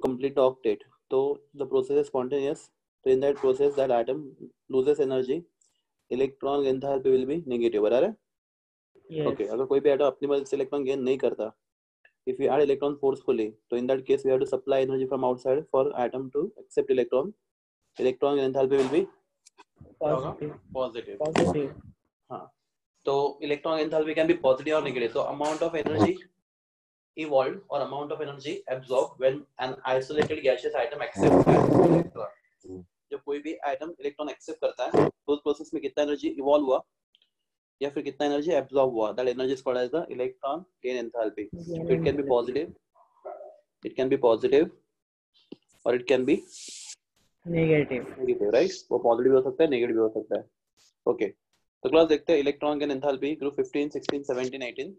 complete the octet. So the process is spontaneous. So in that process, that atom loses energy. Electron enthalpy will be negative. बराबर है? Yes. Okay. अगर कोई भी atom अपनी मदद से electron gain नहीं करता, if we add electron forcefully, so in that case we have to supply energy from outside for atom to accept electron. Electron enthalpy will be Positive. positive. Positive. हाँ. So electron enthalpy can be positive or negative. So amount of energy evolved or amount of energy absorbed when an isolated gaseous atom accepts an electron. जब कोई भी atom electron accept करता है तो उस process में कितना एनर्जी इवॉल्व हुआ या फिर कितना एनर्जी एब्जॉर्ब हुआ, that energy is called as the electron gain enthalpy. So it can be positive, it can be positive और it can be negative, right? वो पॉजिटिव भी हो सकता है, नेगेटिव भी हो सकता है. ओके, तो क्लास देखते हैं electron gain enthalpy group 15, 16, 17, 18.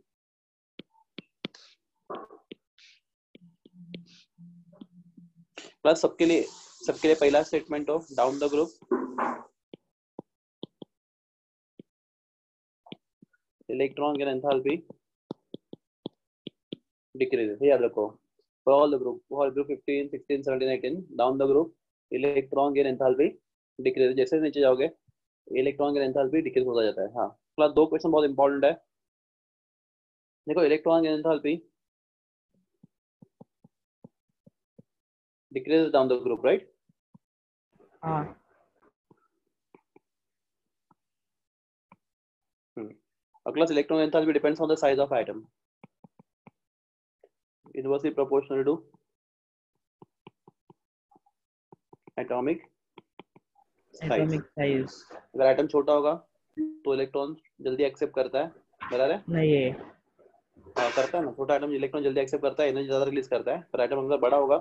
Class सबके लिए पहला statement of down the group. Electron gain enthalpy decrease, याद रखो. For all the group 15, 16, 17, 18 down the group, electron gain enthalpy decrease. जैसे नीचे जाओगे इलेक्ट्रॉन गेन एंथैल्पी डिक्रीज होता जाता है. हाँ, क्लास दो क्वेश्चन बहुत इंपॉर्टेंट है. देखो, electron gain enthalpy decreases down the group, right? हाँ. A class electron enthalpy depends on the size of atom. Inversely proportional to atomic size. अगर एटम छोटा होगा तो इलेक्ट्रॉन जल्दी एक्सेप्ट करता है, बराबर है? नहीं है. हाँ, करता है ना. छोटा एटम इलेक्ट्रॉन जल्दी एक्सेप्ट करता है, एनर्जी ज्यादा रिलीज करता है. पर एटम अगर बड़ा होगा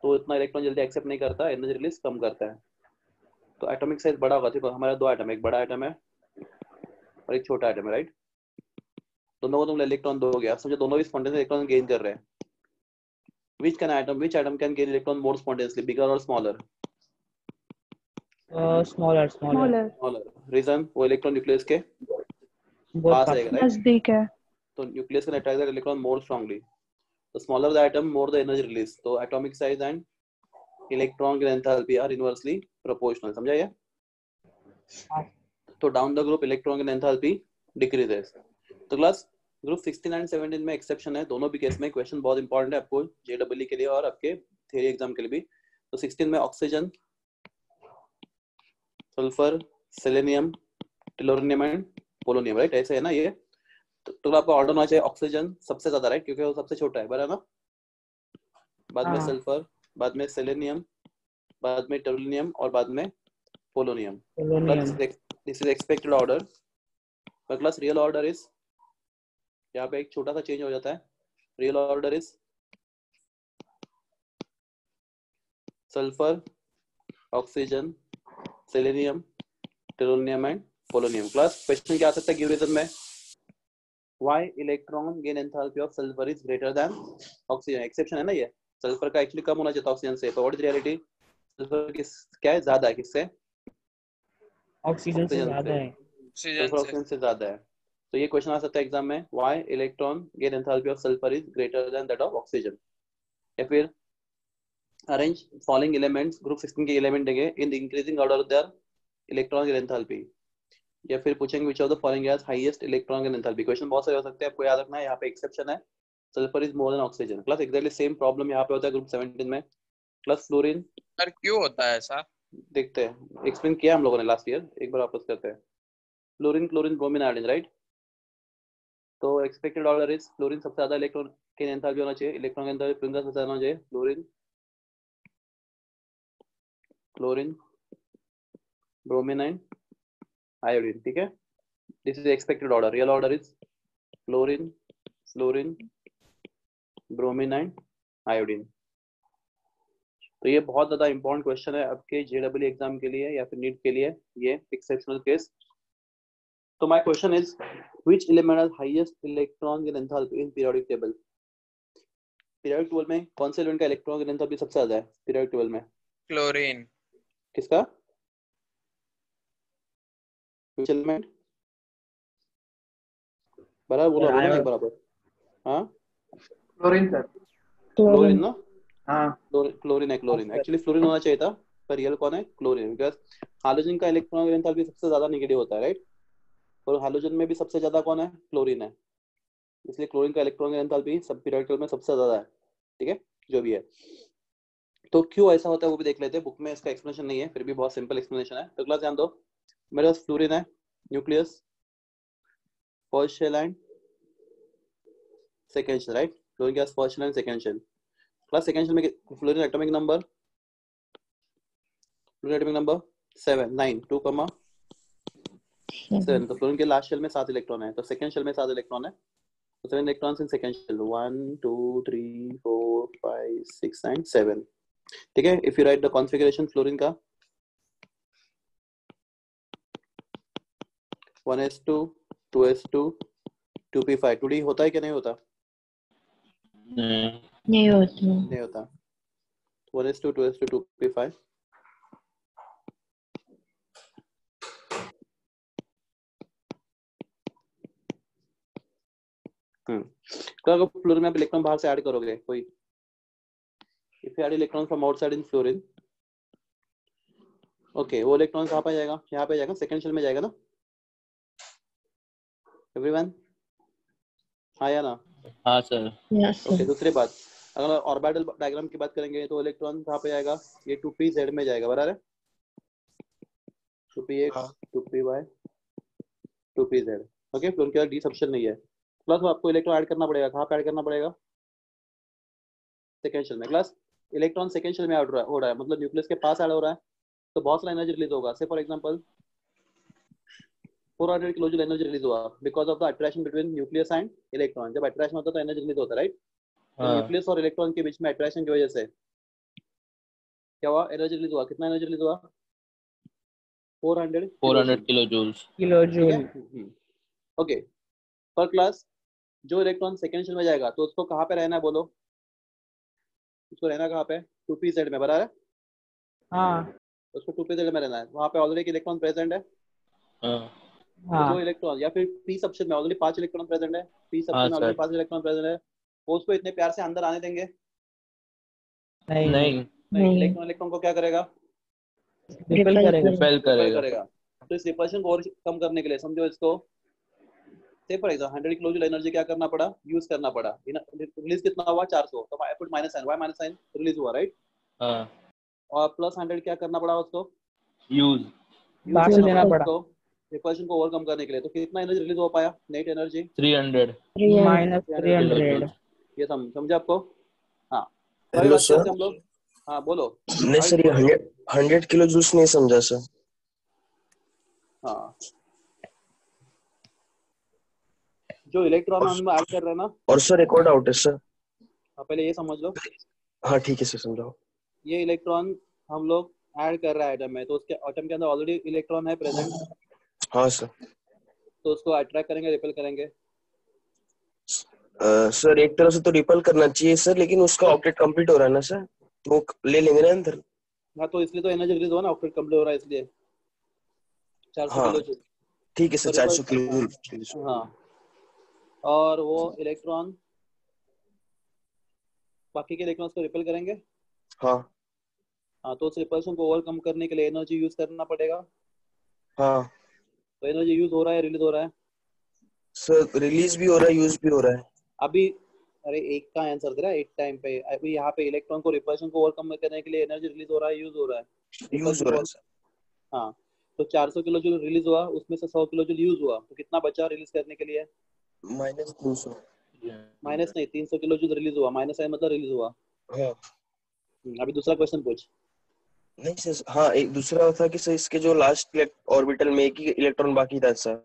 तो इतना इलेक्ट्रॉन जल्दी एक्सेप्ट नहीं करता, एनर्जी रिलीज कम करता है. तो एटॉमिक साइज बड़ा होगा. देखो, हमारा दो एटम है, एक बड़ा एटम है और एक छोटा एटम है, राइट? दोनों को तुम इलेक्ट्रॉन दोगे, आप समझो दोनों भी स्पॉन्टेनियस इलेक्ट्रॉन गेन कर रहे हैं. which atom can gain electron more spontaneously, bigger or smaller? Smaller. Reason, वो इलेक्ट्रॉन न्यूक्लियस के पास रहेगा, राइट? नजदीक है, तो nucleus can attract the electron more strongly. तो smaller the atom, more the energy release. तो atomic size and electron gain enthalpy are inversely proportional. समझा ये? तो down the group electron gain enthalpy decreases. तो class group 16 and 17 में exception है दोनों भी केस में. क्वेश्चन बहुत इंपॉर्टेंट है आपको जेडब्ल्यू के लिए और आपके थ्योरी एग्जाम के लिए भी. तो 16 में oxygen, sulphur, selenium, tellurium and polonium, right? ऐसे है ना ये. तो आपका ऑर्डर होना चाहिए ऑक्सीजन सबसे ज्यादा, राइट? क्योंकि वो सबसे छोटा है, बराबर ना? बाद में सल्फर, बाद में सेलेनियम, बाद में टेलोनियम और बाद में polonium. This is expected order. पर क्लास रियल ऑर्डर इज, यहाँ पे एक छोटा सा चेंज हो जाता है. Real order is sulphur, oxygen, selenium, tellurium and polonium. Class question क्या आ सकता है गिव रीजन में? Why electron gain enthalpy of sulphur is greater than oxygen. Exception है ना ये. सल्फर का एक्चुअली कम होना चाहिए था ऑक्सीजन से, पर व्हाट इज रियलिटी? सल्फर क्या है, ज्यादा है. किससे? ऑक्सीजन से ज्यादा है. सल्फर ऑक्सीजन से ज्यादा है. तो ये क्वेश्चन आ सकता है एग्जाम में, why electron gain enthalpy of sulphur is greater then that of oxygen. या फिर अरेंज फॉलोइंग एलिमेंट्स, ग्रुप 16 के एलिमेंट देंगे in the increasing order there electron gain enthalpy. या फिर पूछेंगे which of the following has highest electron gain enthalpy. Question बहुत सारे हो सकते हैं, आपको याद रखना है यहाँ पे एक्सेप्शन है, sulphur is more than oxygen. Class exactly same problem यहाँ पे होता है ग्रुप 17 में. क्लास फ्लोरीन, सर क्यों होता है ऐसा? देखते हैं, एक्सप्लेन किया हम लोगों ने लास्ट ईयर, एक बार वापस करते हैं. Fluorine, chlorine, bromine, iodine, right? तो एक्सपेक्टेड ऑर्डर इज फ्लोरीन सबसे ज्यादा इलेक्ट्रॉन गेन एंथैल्पी होना चाहिए, इलेक्ट्रॉन गेन एंथैल्पी सबसे ज्यादा होना चाहिए. Fluorine, chlorine, bromine and iodine, ठीक है? This is expected order. Real order is fluorine, fluorine, bromine and iodine. तो ये बहुत ज्यादा इंपॉर्टेंट क्वेश्चन है आपके जेडब्ल्यू एग्जाम के लिए या फिर नीट के लिए, ये एक्सेप्शनल केस. तो my question is which element has highest electron gain enthalpy in periodic table. Periodic table में कौन से एलिमेंट का इलेक्ट्रॉन गेन एंथैल्पी सबसे ज्यादा है पीरियोडिक टेबल में? क्लोरीन. किसका? Which element? बराबर बोलो, बोलो नहीं बराबर. हाँ, क्लोरीन सर. क्लोरीन ना. हाँ क्लोरीन है, क्लोरीन सर। एक्चुअली फ्लोरीन होना चाहिए था, पर रियल कौन है? क्लोरीन, बिकॉज हाइड्रोजन का इलेक्ट्रॉन एंथैल्पी सबसे ज्यादा नेगेटिव होता है, राइट? और हाइड्रोजन में भी सबसे ज्यादा कौन है? क्लोरीन है, इसलिए क्लोरीन का इलेक्ट्रॉन एंथैल्पी सब पीरियोडिक में सबसे ज्यादा है, ठीक है, जो भी है। तो क्यों ऐसा होता है वो भी देख लेते हैं, बुक में इसका एक्सप्लेनेशन नहीं है, फिर भी बहुत सिंपल एक्सप्लेनेशन है। तो क्लास ध्यान दो, मेरे पास फ्लोरीन है, nucleus, first shell and second shell, right? Fluorine के पास first shell and second shell. Class second shell में fluorine atomic number, fluorine atomic number 7 9 2 7। तो फ्लोरीन के लास्ट शेल में 7 इलेक्ट्रॉन है, तो सेकेंड शेल में 7 इलेक्ट्रॉन है, तो 7 electrons in second shell, 1 2 3 4 5 6 and 7, ठीक है। If you write the configuration fluorine का, 1s2 2s2 2p5, 2d होता है कि नहीं होता? नहीं होती। नहीं होता। 1s2 2s2 2p5, तो अगर फ्लोरीन में आप इलेक्ट्रॉन बाहर से ऐड करोगे कोई, if you add electron from outside in fluorine, okay, वो इलेक्ट्रॉन कहाँ पे जाएगा? यहाँ पे जाएगा, सेकंड शेल में जाएगा ना एवरीवन? हाँ या ना? हाँ सर। Yes okay, sir. दूसरी बात, अगर ऑर्बिटल डायग्राम की बात करेंगे तो इलेक्ट्रॉन कहाँ पे जाएगा? ये 2pz में जाएगा, बराबर है? 2px 2py 2pz, okay. Fluorine के डी सबशेल नहीं है, प्लस आपको इलेक्ट्रॉन ऐड करना पड़ेगा, कहाँ पे ऐड करना पड़ेगा? सेकेंड शेल में। क्लास इलेक्ट्रॉन सेकेंड शेल में ऐड हो रहा है, मतलब न्यूक्लियस के पास ऐड हो रहा है, तो बहुत सारा एनर्जी रिलीज होगा। Say for example 400 kilojoule energy release हुआ because of the attraction between nucleus and electron. जब अट्रैक्शन होता है तो एनर्जी रिलीज होता है, राइट? तो न्यूक्लियस और इलेक्ट्रॉन के बीच में अट्रैक्शन की वजह से क्या हुआ? एनर्जी रिलीज हुआ। कितना एनर्जी रिलीज हुआ? 400 किलो जूल्स। किलो ठीक जूल। है, ओके। पर क्लास जो इलेक्ट्रॉन सेकेंड शेल में जाएगा तो उसको कहाँ पे रहना है बोलो? उसको रहना कहाँ पे? 2pz में, बराबर है? हाँ उसको 2pz में रहना है, वहाँ पे ऑलरेडी एक इलेक्ट्रॉन प्रेजेंट है, हाँ तो जो हाँ इलेक्ट्रॉन, या फिर पी सबशेल में ऑलरेडी 5 इलेक्ट्रॉन प्रेजेंट है, पी हाँ सबशेल में ऑलरेडी सर। 5 इलेक्ट्रॉन प्रेजेंट है, वो उसको इतने प्यार से अंदर आने देंगे? नहीं नहीं, नहीं, नहीं। इलेक्ट्रॉन इलेक्ट्रॉन को क्या करेगा? रिपल रिपल करेगा। रिपेल रिपेल करेगा। करेगा। तो इस रिपल्शन को और कम करने के लिए समझो इसको, से for example 100 kilo joule energy क्या करना पड़ा? यूज करना पड़ा। रिलीज कितना हुआ? 400, तो I put minus sign, why minus sign, release हुआ, राइट? हाँ, और प्लस 100 क्या करना पड़ा उसको? यूज यूज बाहर से करना देना पड़ा पड़ा। उसको रिपल्शन को ओवरकम करने के लिए। तो कितना एनर्जी रिलीज हो पाया? Net energy 300 minus 300 kilo 300। Joules. ये समझे आपको? हाँ, तो अभी हेलो बात सर। करते हैं हम लोग। हाँ बोलो। नहीं आयुष सर, ये बोलो। 100 किलो जूस नहीं समझा सर। हाँ, जो इलेक्ट्रॉन हम ऐड कर रहे हैं ना, और सर एक और डाउट है सर। हाँ, पहले ये समझ लो, हाँ ठीक है सर, समझाओ। ये इलेक्ट्रॉन हम लोग ऐड कर रहे हैं एटम में, तो उसके एटम के अंदर ऑलरेडी इलेक्ट्रॉन है प्रेजेंट, हाँ सर। तो उसको अट्रैक्ट करेंगे, रिपेल करेंगे? सर एक तरह से तो रिपल करना चाहिए सर, लेकिन उसका ऑक्टेट कंप्लीट हो रहा है ना सर, तो वो ले लेंगे ना अंदर। हाँ, तो इसलिए तो एनर्जी रिलीज हुआ ना, ऑक्टेट कंप्लीट हो रहा है इसलिए 400 हाँ किलो जूल। ठीक है सर, तो रिपल, 400 किलो जूल। हाँ, और वो इलेक्ट्रॉन बाकी के इलेक्ट्रॉन्स को रिपेल करेंगे। हाँ हाँ, तो उस रिपल्शन को ओवरकम करने के लिए एनर्जी यूज करना पड़ेगा। हाँ तो एनर्जी यूज हो रहा है, रिलीज हो रहा है? सर, रिलीज भी हो रहा है, यूज भी हो रहा है। अभी अरे एक का आंसर दे रहा है, एक टाइम पे। अभी यहाँ पे इलेक्ट्रॉन को रिपल्शन को ओवरकम करने के लिए एनर्जी रिलीज हो रहा है, यूज हो रहा है? यूज रिपल्शन हो रहा को, है सर। हाँ, तो 400 किलो जूल रिलीज हुआ, उसमें से 100 किलो जूल यूज हुआ, तो कितना बचा रिलीज करने के लिए? -300। माइनस नहीं, 300 किलो जूल रिलीज हुआ, माइनस है मतलब रिलीज हुआ। हाँ अभी दूसरा क्वेश्चन पूछ। नहीं सर, हाँ एक दूसरा था कि सर इसके जो लास्ट ऑर्बिटल में एक ही इलेक्ट्रॉन बाकी था सर।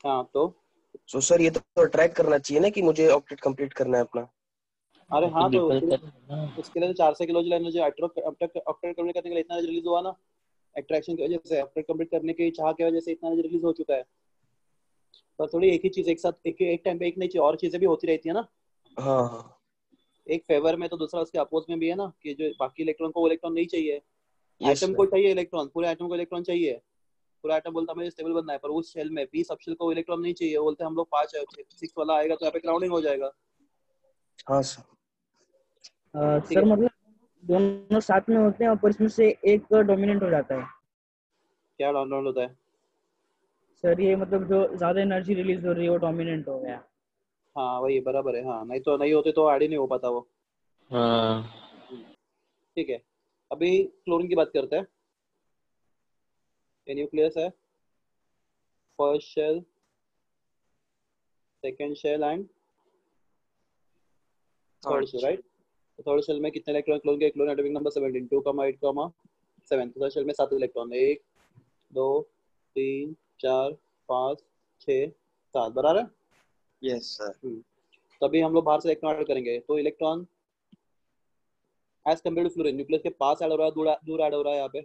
हाँ, तो सर ये तो ट्रैक करना चाहिए ना कि मुझे ऑक्टेट कंप्लीट करना है अपना। अरे हाँ, तो रिपेल उसके करना। उसके लिए तो 400 kilojoule energy octet complete करने के लिए इतना एनर्जी रिलीज हुआ ना, अट्रैक्शन की वजह से, ऑक्टेट कंप्लीट करने की चाह की वजह से इतना एनर्जी रिलीज हो चुका है। पर थोड़ी एक ही चीज एक साथ एक टाइम पे एक नहीं चाहिए, और चीजें भी होती रहती है ना, हाँ हाँ एक फेवर में तो दूसरा उसके अपोज में भी है ना, कि जो बाकी इलेक्ट्रॉन को वो इलेक्ट्रॉन नहीं चाहिए, यस एटम को सर। चाहिए इलेक्ट्रॉन, पूरे एटम को इलेक्ट्रॉन चाहिए, पूरा एटम बोलता है मुझे स्टेबल बनना है, पर उस शेल में पी सबशेल को इलेक्ट्रॉन नहीं चाहिए, बोलते हैं हम लोग 5 है, 6 वाला आएगा तो यहाँ पे ग्राउंडिंग हो जाएगा, हाँ सर। ठीक सर है? मतलब दोनों साथ में होते हैं और इसमें से एक डोमिनेंट हो जाता है क्या डाउनलोड होता है? सर। ये मतलब जो ज्यादा एनर्जी रिलीज हो रही है वो डोमिनेंट हो गया। हाँ वही बराबर है, हाँ नहीं तो नहीं होते तो ऐड ही नहीं हो पाता वो। हाँ ठीक है, अभी क्लोरीन की बात करते हैं। ये न्यूक्लियस है, first shell, second shell and third shell, right? तो थर्ड शेल में कितने इलेक्ट्रॉन क्लोरीन के? Chlorine atomic number 17, 2, 8, 7। तो थर्ड शेल में 7 इलेक्ट्रॉन, 1 2 3 4 5 6 7, बराबर है? Yes sir. तभी हम लोग बाहर से इलेक्ट्रॉन ऐड करेंगे, तो electron as compare to fluorine nucleus के पास ऐड हो रहा है, दूर ऐड हो रहा है? यहाँ पे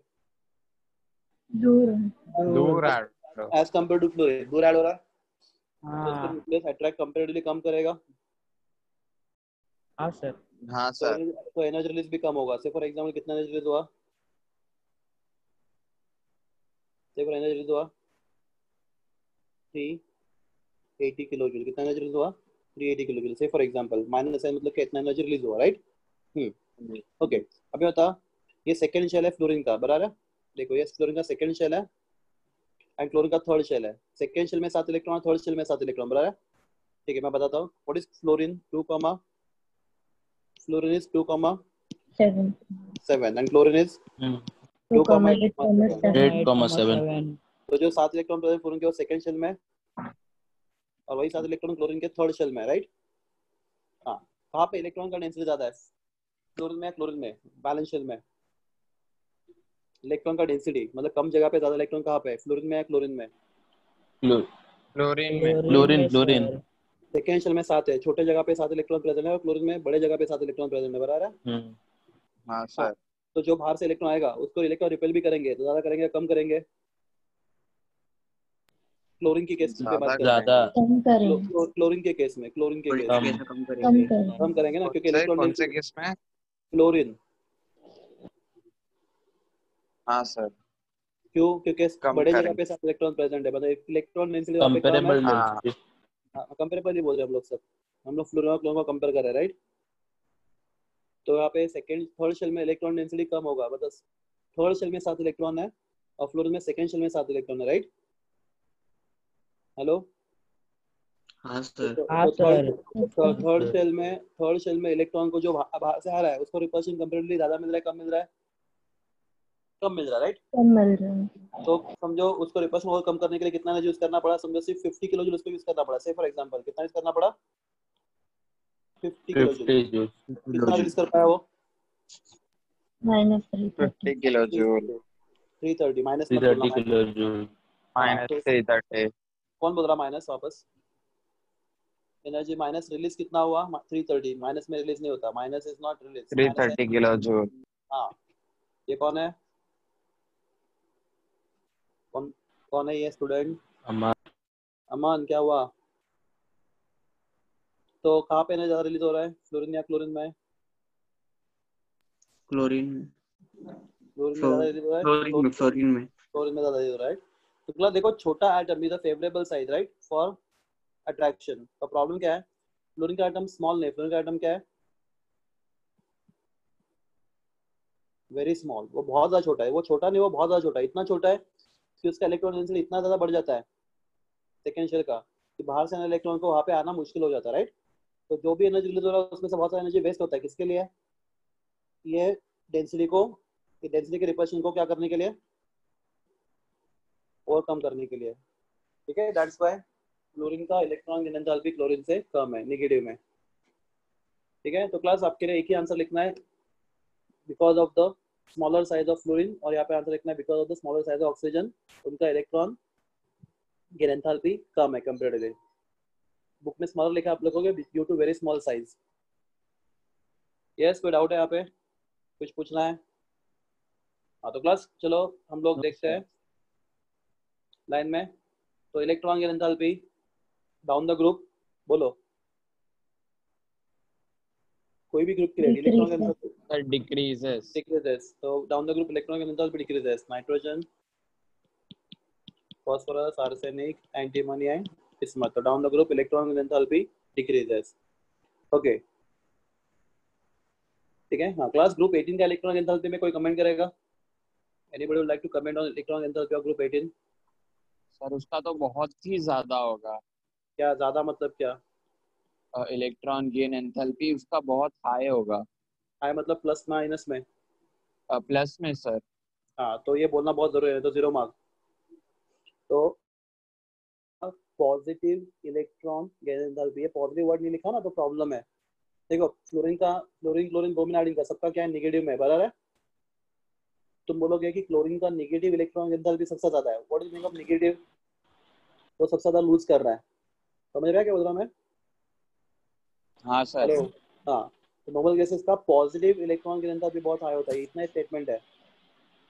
दूर add. As compare to fluorine दूर ऐड हो रहा है, तो उसको हाँ न्यूक्लियस अट्रैक्ट कंपैरेटिवली कम करेगा, हाँ सर। हाँ सर। तो एनर्जी रिलीज भी कम होगा। से फॉर एग्जांपल कितना एनर्जी रिलीज हुआ? से फॉर एनर्जी रिलीज हुआ 380 किलो जूल। कितना एनर्जी रिलीज हुआ? 380 किलो जूल। से फॉर एग्जांपल माइनस है मतलब कितना एनर्जी रिलीज हुआ, राइट? ओके, अभी बता, ये सेकंड शेल है फ्लोरीन का, बराबर है? देखो ये फ्लोरीन का सेकंड शेल है एंड क्लोरीन का थर्ड शेल है। सेकंड शेल में 7 इलेक्ट्रॉन, थर्ड शेल में 7 इलेक्ट्रॉन, बराबर है? ठीक है, मैं बताता हूँ what is fluorine. 2, fluorine is 2, 7 and chlorine is 2, 8,7 तो जो 7 इलेक्ट्रॉन फ्लोरीन के वो सेकंड शेल में, और वही 7 इलेक्ट्रॉन क्लोरीन के थर्ड शेल में, राइट? हाँ, कहाँ पे इलेक्ट्रॉन का डेंसिटी ज्यादा है? फ्लोरीन में, क्लोरीन में, बैलेंस शेल में? इलेक्ट्रॉन का डेंसिटी मतलब कम जगह पे ज्यादा इलेक्ट्रॉन कहाँ पे है? फ्लोरीन में या क्लोरीन में? क्लोरीन में। क्लोरीन सेकेंड शेल में 7 है, छोटे जगह पे 7 इलेक्ट्रॉन प्रेजेंट है, और क्लोरीन में बड़े जगह पे 7 इलेक्ट्रॉन प्रेजेंट है, बराबर है? हाँ हाँ, सर। तो जो बाहर से इलेक्ट्रॉन आएगा उसको इलेक्ट्रॉन रिपेल भी करेंगे, तो ज्यादा करेंगे कम करेंगे? क्लोरीन की केस पे बात ज्यादा करते हैं। ज्यादा क्लोरीन के केस में, क्लोरीन के केस में कम कम करेंगे ना, क्योंकि इलेक्ट्रॉन कौन से डेंसिटी केस में? क्लोरीन। हाँ सर। क्यों? क्योंकि कम बड़े जगह करेंगे। पे 7 इलेक्ट्रॉन प्रेजेंट है, मतलब इलेक्ट्रॉन डेंसिटी वहाँ पे कम है। कंपेरेबल हाँ डेंसिटी कंपेरेबल ही बोल रहे हैं हम लोग सब, हम लोग फ्लोरीन और क्लोरीन को कंपेयर कर रहे हैं, राइट? तो यहाँ पे सेकंड थर्ड शेल में इलेक्ट्रॉन डेंसिटी कम होगा, मतलब थर्ड शेल में 7 इलेक्ट्रॉन है और फ्लोरीन में सेकंड शेल में 7 इलेक्ट्रॉन है, राइट? हेलो? हाँ सर। हाँ तो सर। थर्ड शेल में इलेक्ट्रॉन को जो बाहर से आ रहा है उसको रिपल्शन कंपेरेटिवली ज्यादा मिल रहा है, कम मिल रहा है? कम मिल रहा है, राइट? तो समझो उसको रिपल्शन और कम करने के लिए कितना एनर्जी यूज करना पड़ा? समझो सिर्फ 50 किलो जूल उसको यूज करना पड़ा। से फॉर एग्जांपल कितना यूज करना पड़ा? 50 किलो जूल। 50 जूल कितना रिलीज कर पाया वो? 50 किलो जूल। 330 माइनस मत बोलना 330 किलो जूल हाँ, माइनस तो 330। कौन बोल रहा माइनस वापस? एनर्जी माइनस रिलीज कितना हुआ? 330 माइनस में रिलीज नहीं होता, minus is not release, minus है। 330 किलो जूल। हाँ, ये कौन है? कौन कौन है ये स्टूडेंट? हमारा अमान, क्या हुआ? तो कहाँ पे एनर्जी ज्यादा रिलीज हो रहा है, फ्लोरीन या क्लोरीन में? क्लोरीन फ्लोरीन में ज्यादा रिलीज हो रहा है, फ्लोरीन में क्लोरीन में ज्यादा रिलीज हो रहा है। तो मतलब देखो, छोटा atom is the favourable size, right, for attraction. तो प्रॉब्लम क्या है? फ्लोरीन का एटम स्मॉल नहीं, फ्लोरीन का एटम क्या है? Very small. वो बहुत ज्यादा छोटा है, वो छोटा नहीं, वो बहुत ज्यादा छोटा है, इतना छोटा है कि उसका इलेक्ट्रॉन डेंसिटी इतना ज्यादा बढ़ जाता है सेकेंड शेल का, कि बाहर से इलेक्ट्रॉन को वहाँ पे आना मुश्किल हो जाता है, राइट? तो जो भी एनर्जी रिलीज हो रहा है उसमें से बहुत सारा एनर्जी वेस्ट होता है, किसके लिए? ये डेंसिटी को, ये डेंसिटी के रिपल्शन को क्या करने के लिए? ओवरकम करने के लिए, ठीक है? दैट्स व्हाई क्लोरीन का इलेक्ट्रॉन एंथैल्पी क्लोरीन से कम है, नेगेटिव में, ठीक है? तो क्लास आपके लिए एक ही आंसर लिखना है, because of the smaller size of fluorine, और यहाँ पे आंसर लिखना है because of the smaller size of oxygen, उनका इलेक्ट्रॉन एंथैल्पी कम है कंपेरेटिवली। बुक में स्मॉलर लिखा आप लोगों के due to very small size. Yes, कोई डाउट है यहाँ पे? कुछ पूछना है? हाँ, तो क्लास चलो हम लोग देखते हैं लाइन में। तो electron enthalpy down the group, बोलो कोई भी ग्रुप के लिए electron enthalpy sir decreases. Decreases. तो down the group electron enthalpy decreases, nitrogen, phosphorus, arsenic, antimony and bismuth. So down the group electron enthalpy decreases. Okay. ठीक है। हाँ class group 18 का इलेक्ट्रॉनिक एंथैल्पी में कोई कमेंट करेगा? Anybody would like to comment on electronic enthalpy of group 18? Sir उसका तो बहुत ही ज्यादा होगा। क्या ज्यादा मतलब क्या? इलेक्ट्रॉन गेन एंथैल्पी उसका बहुत हाई होगा। हाई मतलब प्लस माइनस में? प्लस में सर। हाँ तो ये बोलना बहुत जरूरी है, तो 0 मार्क। तो पॉजिटिव इलेक्ट्रॉन गेन एंथैल्पी, ये पॉजिटिव वर्ड नहीं लिखा ना तो प्रॉब्लम है। देखो फ्लोरीन क्लोरीन ब्रोमीन आयोडीन का सबका क्या है, नेगेटिव में, बराबर है। तुम बोलोगे कि क्लोरीन का नेगेटिव इलेक्ट्रॉन एंथैल्पी सबसे ज्यादा है, what is meaning of negative? वो सबसे ज्यादा लूज कर रहा है, समझ रहा है क्या बोल रहा हूं मैं? हाँ सर। हेलो। हाँ तो नोबल गैसेस का पॉजिटिव इलेक्ट्रॉन गेन एंथैल्पी बहुत हाई होता है, इतना स्टेटमेंट है।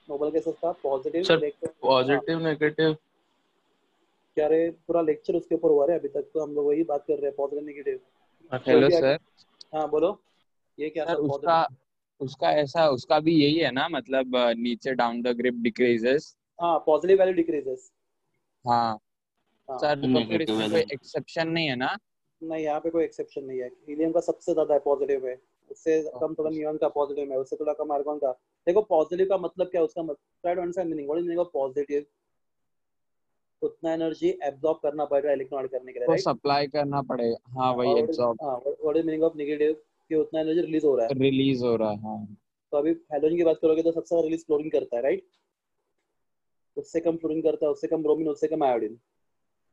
नोबल गैसेस का पॉजिटिव सर इलेक्ट्रॉन, हाँ पॉजिटिव नेगेटिव क्या रे, पूरा लेक्चर उसके ऊपर हुआ है अभी तक, तो हम लोग वही बात कर रहे हैं, पॉजिटिव नेगेटिव। अच्छा कोई हेलो भी सर। हाँ बोलो, ये क्या सर सब उसका पॉजिटिव? उसका ऐसा उसका भी यही है ना, मतलब नीचे डाउन द ग्रिप डिक्रीजेस। हाँ पॉजिटिव वैल्यू डिक्रीजेस। हाँ हाँ सर, तो फिर नेगेटिव इसमें कोई वाले एक्सेप्शन नहीं है ना? नहीं, यहाँ पे कोई एक्सेप्शन नहीं है। हीलियम का सबसे ज्यादा है पॉजिटिव में, उससे कम थोड़ा ओके। नियॉन का पॉजिटिव में, उससे थोड़ा कम आर्गन का। देखो पॉजिटिव का मतलब क्या है, उसका मतलब try to understand meaning, what is meaning of positive? उतना एनर्जी एब्जॉर्ब करना पड़ेगा इलेक्ट्रॉन ऐड करने के लिए, तो राइट। सप्लाई करना पड़ेगा, हाँ वही और absorb what is meaning of negative? कि उतना एनर्जी रिलीज हो रहा है। रिलीज हो रहा है। हाँ तो अभी हैलोजन की बात करोगे तो सबसे ज्यादा रिलीज क्लोरीन करता है, राइट। उससे कम फ्लोरीन करता है, उससे कम ब्रोमीन, उससे कम आयोडीन।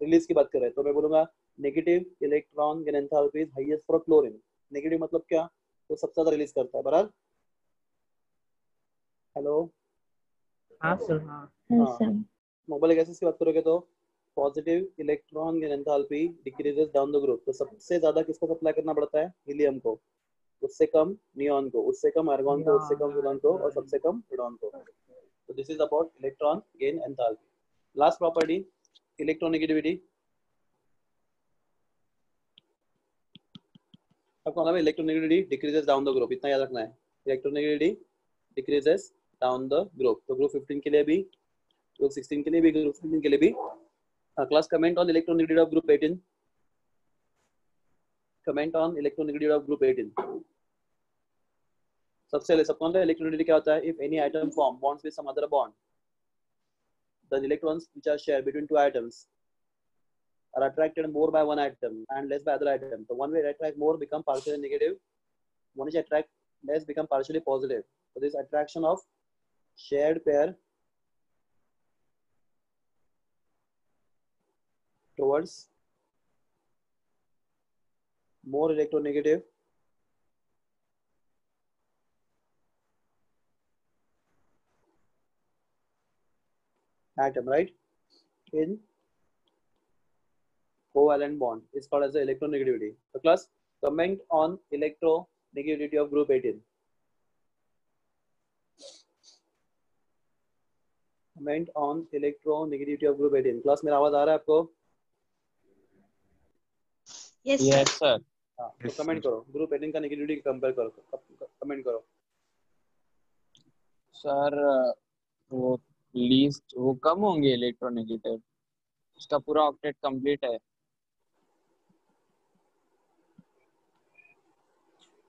रिलीज की बात करें तो मैं बोलूंगा negative electron gain enthalpy is highest for chlorine. Negative मतलब क्या? वो सबसे ज्यादा रिलीज करता है, बराबर। हेलो। हाँ सर हाँ। हाँ नोबल गैसेस की बात करोगे तो positive electron gain enthalpy decreases down the group, तो सबसे ज्यादा किसको सप्लाई करना पड़ता है? हीलियम को। उससे कम नियॉन को, उससे कम आर्गन को, उससे कम फ्यूरॉन को, और सबसे कम रेडॉन को। तो this is about electron gain enthalpy. Last property, electronegativity. आपको नाम है electronegativity decreases down the group, इतना याद रखना है। Electronegativity decreases down the group, तो ग्रुप 15 के लिए भी, ग्रुप 16 के लिए भी, ग्रुप 17 के लिए भी। Class comment on electronegativity of group 18। Comment on electronegativity of group 18। सबसे पहले सब कौन है, इलेक्ट्रोनेगेटिविटी क्या होता है? If any item form bonds with some other bond, the electrons which are shared between two atoms are attracted more by one atom and less by other atom. The one which attract more become partially negative, one which attract less become partially positive. So this attraction of shared pair towards more electronegative atom, right, in covalent bond is called as the electronegativity. So class, comment on electronegativity of group 18. Comment on electronegativity of group 18. class मेरा आवाज आ रहा है आपको? Yes sir. हाँ तो comment करो, group 18 का नेगेटिविटी कंपेयर करो, कमेंट करो। सर वो लीस्ट वो कम होंगे इलेक्ट्रोनेगेटिव, उसका पूरा ऑक्टेट कंप्लीट है।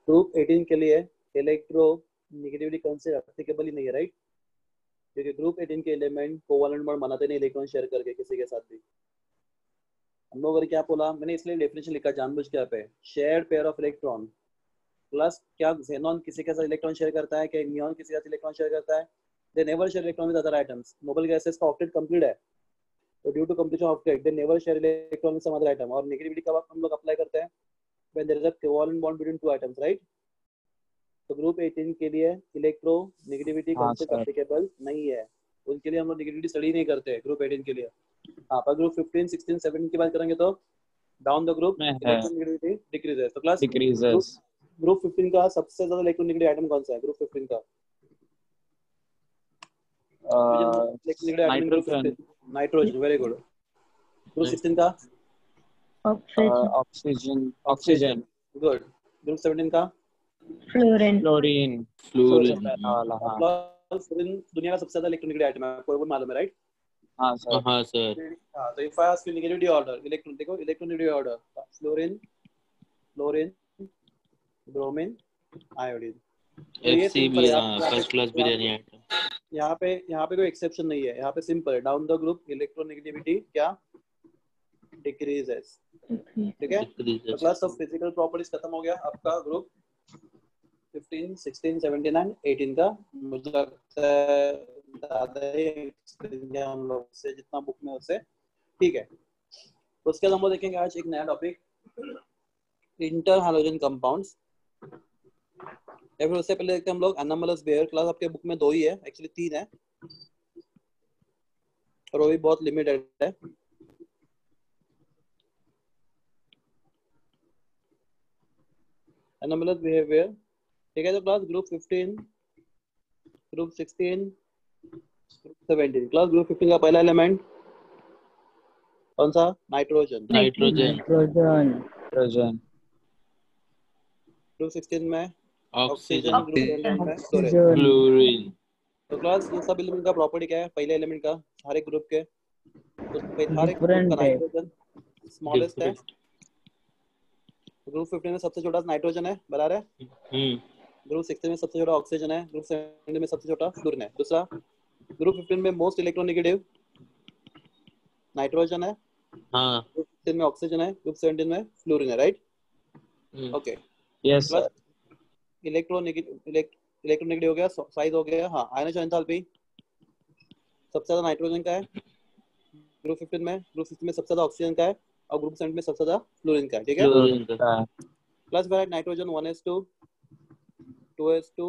ग्रुप 18 के लिए इलेक्ट्रो नेगेटिविटी कंसेप्ट एप्लीकेबल ही नहीं है, राइट, क्योंकि ग्रुप 18 के एलिमेंट कोवेलेंट बॉन्ड बनाते नहीं इलेक्ट्रॉन शेयर करके किसी के साथ भी। हम लोग अगर क्या बोला मैंने, इसलिए डेफिनेशन लिखा जानबूझ के, पे shared pair of electron plus, क्या xenon किसी के साथ इलेक्ट्रॉन शेयर करता है? क्या नियॉन किसी के साथ इलेक्ट्रॉन शेयर करता है? They never share electron with other items. Noble gases का ऑक्टेट कंप्लीट है, तो due to completion of octet they never share electron with some other item. और नेगेटिविटी कब हम लोग अप्लाई करते हैं? When there is a covalent bond between two items, right. तो ग्रुप 18 के लिए इलेक्ट्रो नेगेटिविटी हाँ कंसेप्ट सर। एप्लीकेबल नहीं है, उनके लिए हम लोग नेगेटिविटी स्टडी नहीं करते ग्रुप 18 के लिए। हाँ पर ग्रुप 15 16 17 की बात करेंगे तो डाउन द ग्रुप में है इलेक्ट्रोनेगेटिविटी डिक्रीजेस। तो क्लास डिक्रीजेस। ग्रुप 15 का सबसे ज्यादा इलेक्ट्रोनेगेटिव आइटम कौन सा है ग्रुप 15 का? इलेक्ट्रोनेगेटिव आइटम इन group nitrogen. 15, nitrogen, very good. Group 16 का oxygen oxygen. Oxygen, oxygen. Good. Group 17 का फ्लोरीन क्लोरीन। सबसे फ्लोरीन। पहला वाला, हाँ। फ्लोरीन दुनिया का सबसे ज्यादा इलेक्ट्रोनेगेटिव आइटम है, आपको वो मालूम है, राइट। हाँ सर। हाँ सर। हाँ तो if I ask you negativity order, electron देखो, electronegative order fluorine, fluorine, bromine, iodine. तो ये FC सिंपल भी है। हाँ फर्स्ट क्लास बिरयानी आइटम। यहाँ पे कोई एक्सेप्शन नहीं है, यहाँ पे सिंपल है, डाउन द ग्रुप इलेक्ट्रोनेगेटिविटी क्या डिक्रीजेस, ठीक है। तो क्लास ऑफ फिजिकल प्रॉपर्टीज खत्म हो गया आपका ग्रुप 15, 16, 17 एंड 18 का। मुझे लगता है ज्यादा ही एक्सपीरियंस है हम लोग से जितना बुक में उससे, ठीक है। उसके बाद हम लोग देखेंगे आज एक नया टॉपिक, इंटर हैलोजन कंपाउंड्स। या फिर उससे पहले देखते हैं हम लोग एनामलस बेयर। क्लास आपके बुक में 2 ही है, एक्चुअली 3 है और वो भी बहुत लिमिटेड है। एनामलस बिहेवियर, ठीक है। तो class group 15, group 16, group 17। Class group 15 का पहला एलिमेंट कौन सा? नाइट्रोजन। नाइट्रोजन। नाइट्रोजन। ग्रुप 16 में ऑक्सीजन। ऑक्सीजन, ग्रुप 17 में क्लोरीन। ऑक्सीजन। क्लोरीन। तो क्लास ये सब एलिमेंट का प्रॉपर्टी क्या है पहले एलिमेंट का, हर एक ग्रुप के? तो हर एक ग्रुप डिफरेंट का है। नाइट्रोजन स्मॉलेस्ट है। डिफरेंट। ग्रुप 15 में सबसे छोटा नाइट्रोजन है, बराबर है। ग्रुप 16 में सबसे छोटा ऑक्सीजन है। ग्रुप 17 में सबसे छोटा फ्लोरीन है। दूसरा, ग्रुप 15 में मोस्ट इलेक्ट्रोनेगेटिव नाइट्रोजन है। हाँ। ग्रुप 16 में ऑक्सीजन है। ग्रुप 17 में फ्लोरीन है, right? Okay. Yes sir. Electronegative हो गया, साइज हो गया। हाँ, आयनोजन एंथैल्पी सबसे ज्यादा नाइट्रोजन का है ग्रुप 15 में। ग्रुप 16 में सबसे ज्यादा ऑक्सीजन का है और ग्रुप 17 में सबसे ज्यादा फ्लोरीन का है, ठीक है। क्लोरीन का। Plus valent nitrogen 1s2 2s2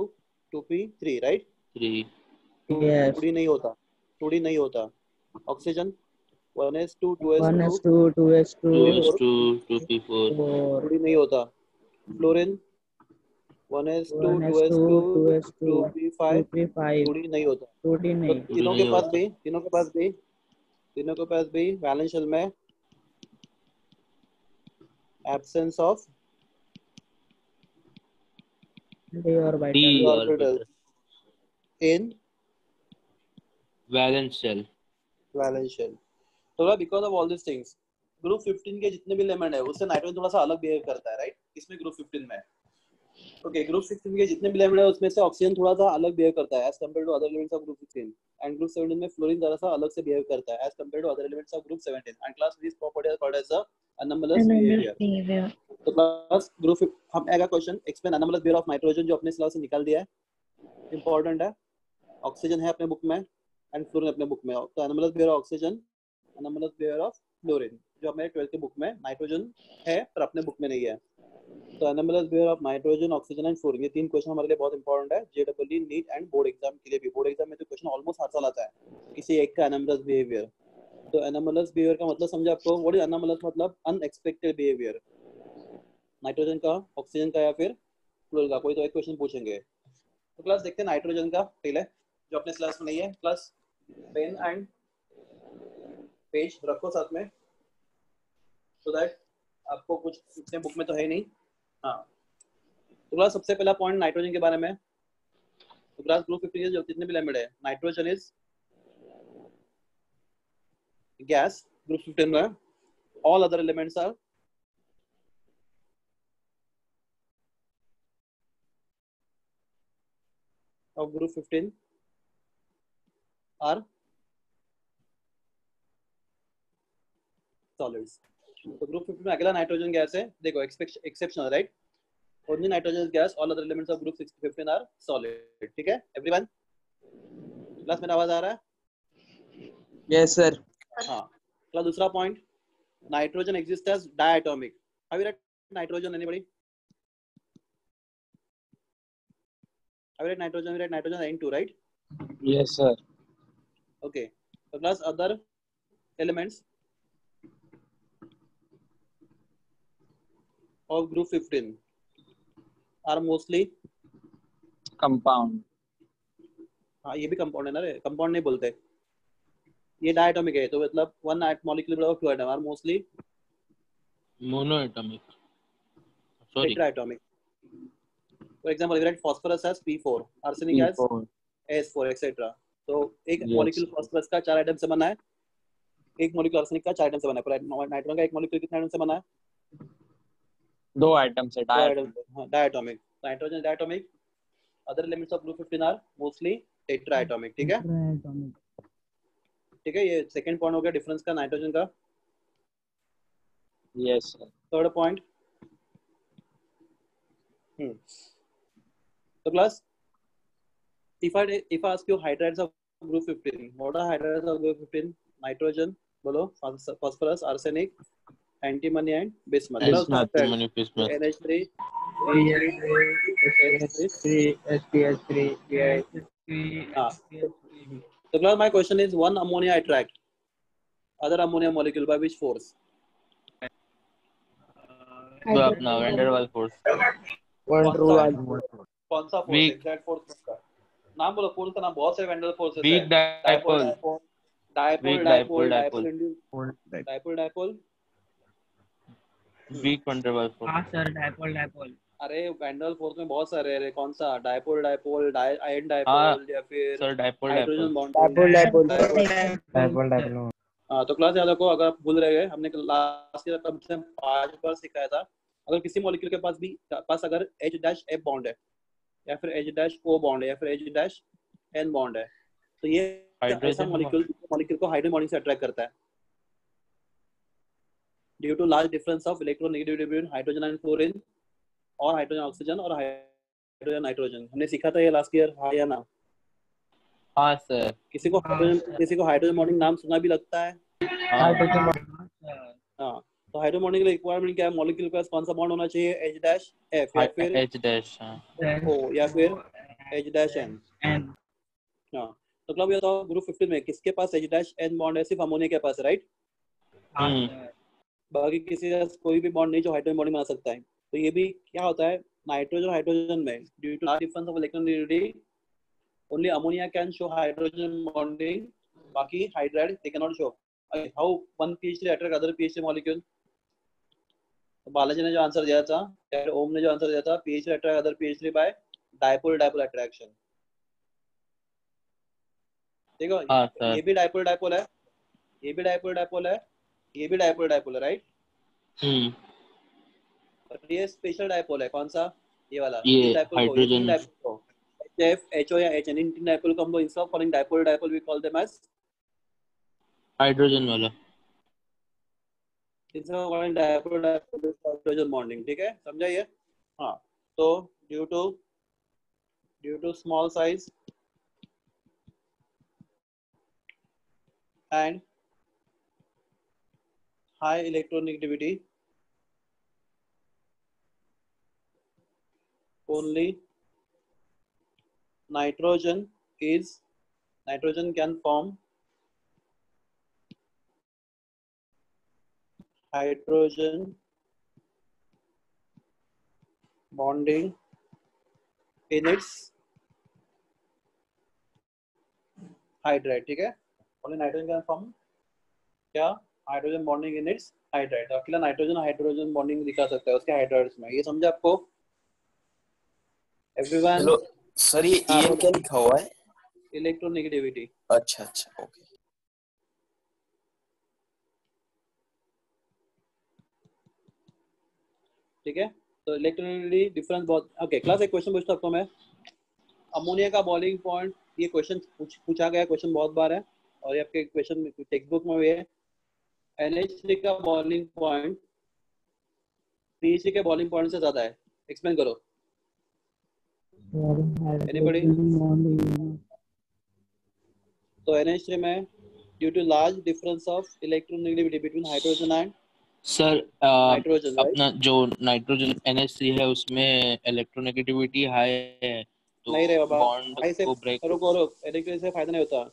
2p3, right? 3। 2d नहीं होता, 2d नहीं होता। Oxygen 1s2 2s2 1s2 2s2 2s2 2p4। 2d नहीं होता। Fluorine 1s2 1s2 2s2 2s2 2p5 2p5 2d नहीं होता। 2d तो नहीं। तीनों के नहीं पास होता। भी वैलेंस शेल में absence of d orbital. d orbital in valence shell. Valence shell. तो because of all this things group 15 के जितने भी एलिमेंट है उससे नाइट्रोजन थोड़ा सा अलग बिहेव करता है, राइट? इसमें ग्रुप 15 में ओके ग्रुप 16 के जितने भी एलिमेंट है उसमें से ऑक्सीजन थोड़ा सा अलग बिहेव करता है as compare to other elements of group 16 and group 17 में फ्लोरीन जरा सा अलग से बिहेव करता है as compare to other elements of group 17 and class this property are called as the anomalous behavior। तो क्लास ग्रुप हम आएगा question explain anomalous behavior of nitrogen जो अपने स्लाइड से निकाल दिया है, इंपॉर्टेंट है। ऑक्सीजन है अपने बुक में एंड फ्लोरीन अपने बुक में। तो anomalous behavior of oxygen, anomalous behavior of fluorine, जो हमारे 12th के बुक में नाइट्रोजन है पर अपने बुक में नहीं है। तो anomalous behavior of nitrogen, oxygen and fluorine, ये 3 क्वेश्चन हमारे लिए बहुत इंपॉर्टेंट है JW neat and board exam के लिए भी। बोर्ड एग्जाम में तो क्वेश्चन ऑलमोस्ट हर साल आता है किसी एक का anomalous behavior। तो anomalous behavior का मतलब समझे आपको? What is anomalous? मतलब अनएक्सपेक्टेड बिहेवियर, नाइट्रोजन का, ऑक्सीजन का या फिर फ्लोरीन का, कोई तो एक क्वेश्चन पूछेंगे। तो क्लास देखते हैं नाइट्रोजन का पहले जो अपने क्लास में नहीं है। क्लास पेन एंड पेज रखो साथ में सो दैट आपको कुछ इतने बुक में तो है नहीं। हाँ, तो क्लास सबसे पहला पॉइंट नाइट्रोजन के बारे में। तो क्लास ग्रुप 15 के जो जितने भी एलिमेंट है, नाइट्रोजन इज गैस ग्रुप 15 में। All other elements are of group 15 are solids। तो ग्रुप 15 में अकेला नाइट्रोजन गैस है, देखो exceptional, right? Only nitrogen gas, all other elements of group 15 are solid, ठीक है एवरीवन? क्लास में आवाज आ रहा है? Yes sir. हाँ। क्लास दूसरा point, nitrogen exist as diatomic. Have you read nitrogen? Anybody? Have you read nitrogen? We read nitrogen N2, right? Yes sir. Okay. तो class other elements of group 15 are mostly compound. हाँ, ये भी compound है ना रे, compound नहीं बोलते, ये डायटोमिक है। तो मतलब one molecule of 2 atom are mostly monoatomic. Sorry. Tetraatomic. For example we write phosphorus as P4, arsenic as P4। S4 etcetera. तो एक Yes. मॉलिक्यूल फास्फोरस का 4 एटम से बना है, एक मॉलिक्यूल आर्सेनिक का 4 एटम से बना है। नाइट्रोजन का एक मॉलिक्यूल कितने एटम से बना है? 2 आइटम से 2 एटम से। हाँ, diatomic. Nitrogen diatomic, other elements of group 15 are mostly tetraatomic. ठीक है, Tetraatomic. ठीक है. ये सेकंड पॉइंट हो गया डिफरेंस का नाइट्रोजन का. Yes sir. Third point. तो class, if I ask you hydrides of group 15, what are hydrides of group 15? Nitrogen, बोलो, phosphorus, arsenic, antimony and bismuth. Bismuth, antimony, bismuth. NH3, हाँ. So class, my question is, one ammonia attract other ammonia molecule by which force? तो अपना van der Waals force. कौन सा force? Weak. Exact force का नाम बोलो. Force का नाम बहुत से वेंडर फोर्सेस है. Weak dipole. Dipole. Weak van der Waals force. हाँ सर, डाइपोल. अरे वेंडर फोर्स में बहुत सारे है. कौन सा? डाइपोल, आयन डाइपोल, या फिर sir dipole. Hydrogen bond. Dipole. हाँ. तो क्लास याद रखो, अगर आप भूल रहे हैं, हमने लास्ट ईयर कम से कम 5 बार सिखाया था. अगर किसी मॉलिक्यूल के पास अगर H-F बॉन्ड है, या फिर H-O बॉन्ड है, या फिर H-N बॉन्ड है, तो ये ऐसा मॉलिक्यूल को हाइड्रोजन बॉन्डिंग से अट्रैक्ट करता है. Due to large difference of electronegativity between hydrogen and fluorine, और हाइड्रोजन ऑक्सीजन, और हाइड्रोजन नाइट्रोजन. हमने सीखा था ये लास्ट ईयर, हाँ या ना? हाँ सर. किसी को हाइड्रोजन बॉन्डिंग नाम सुना भी लगता है? हाँ. तो हाइड्रोजन बॉन्डिंग की रिक्वायरमेंट क्या है? मॉलिक्यूल के पास कौन सा बॉन्ड होना चाहिए? H-F या फिर O या फिर H-N. हाँ. तो क्लब ये बताओ, ग्रुप 15 में किसके पास H-N बॉन्ड है? सिर्फ अमोनिया के पास है, राइट? बाकी किसी का कोई भी बॉन्ड नहीं जो हाइड्रोजन बॉन्डिंग बना सकता है. तो ये भी क्या होता है, नाइट्रोजन में due to difference of electronegativity only ammonia can show hydrogen bonding, बाकी hydride they cannot show. How one PH3 attract other PH3 molecule? तो बालाजी ने जो आंसर दिया था, या फिर ओम ने जो आंसर दिया था, PH3 attract other PH3 by dipole attraction. देखो, ये भी dipole है, ये भी dipole है, ये भी dipole है, राइट? और ये स्पेशल डाइपोल है. कौन सा? ये वाला. ये हाइड्रोजन H, HO या HN. इन डाइपोल को हम लोग instead of calling dipole we call them as hydrogen वाला. Instead of calling dipole hydrogen bonding. ठीक है, समझा ये? हाँ. तो due to small size and high electronegativity, only nitrogen can form hydrogen bonding in its hydride. ठीक है, only nitrogen can form क्या? Hydrogen bonding in its hydride. अकेला नाइट्रोजन हाइड्रोजन बॉन्डिंग दिखा सकता है उसके हाइड्राइड्स में. ये समझा आपको? एवरीवन? हेलो सर, ये EN क्या लिखा हुआ है? इलेक्ट्रोनेगेटिविटी. अच्छा, ओके. ठीक है, तो इलेक्ट्रोनेगेटिविटी डिफरेंस बहुत. ओके क्लास, एक क्वेश्चन पूछता हूं मैं. अमोनिया का बॉइलिंग पॉइंट, ये क्वेश्चन पूछा गया, क्वेश्चन बहुत बार है, और ये आपके क्वेश्चन टेक्स्ट बुक में भी है. NH3 का बॉइलिंग पॉइंट PH3 के बॉइलिंग पॉइंट से ज्यादा है. एक्सप्लेन करो. Anybody? तो NH3 में due to large difference of electronegativity between hydrogen and sir nitrogen, अपना जो नाइट्रोजन NH3 है उसमें इलेक्ट्रोनेगेटिविटी हाई है, तो नहीं रे बाबा, बॉन्ड हाई से को ब्रेक. रुको, इलेक्ट्रोनेगेटिविटी से फायदा नहीं होता.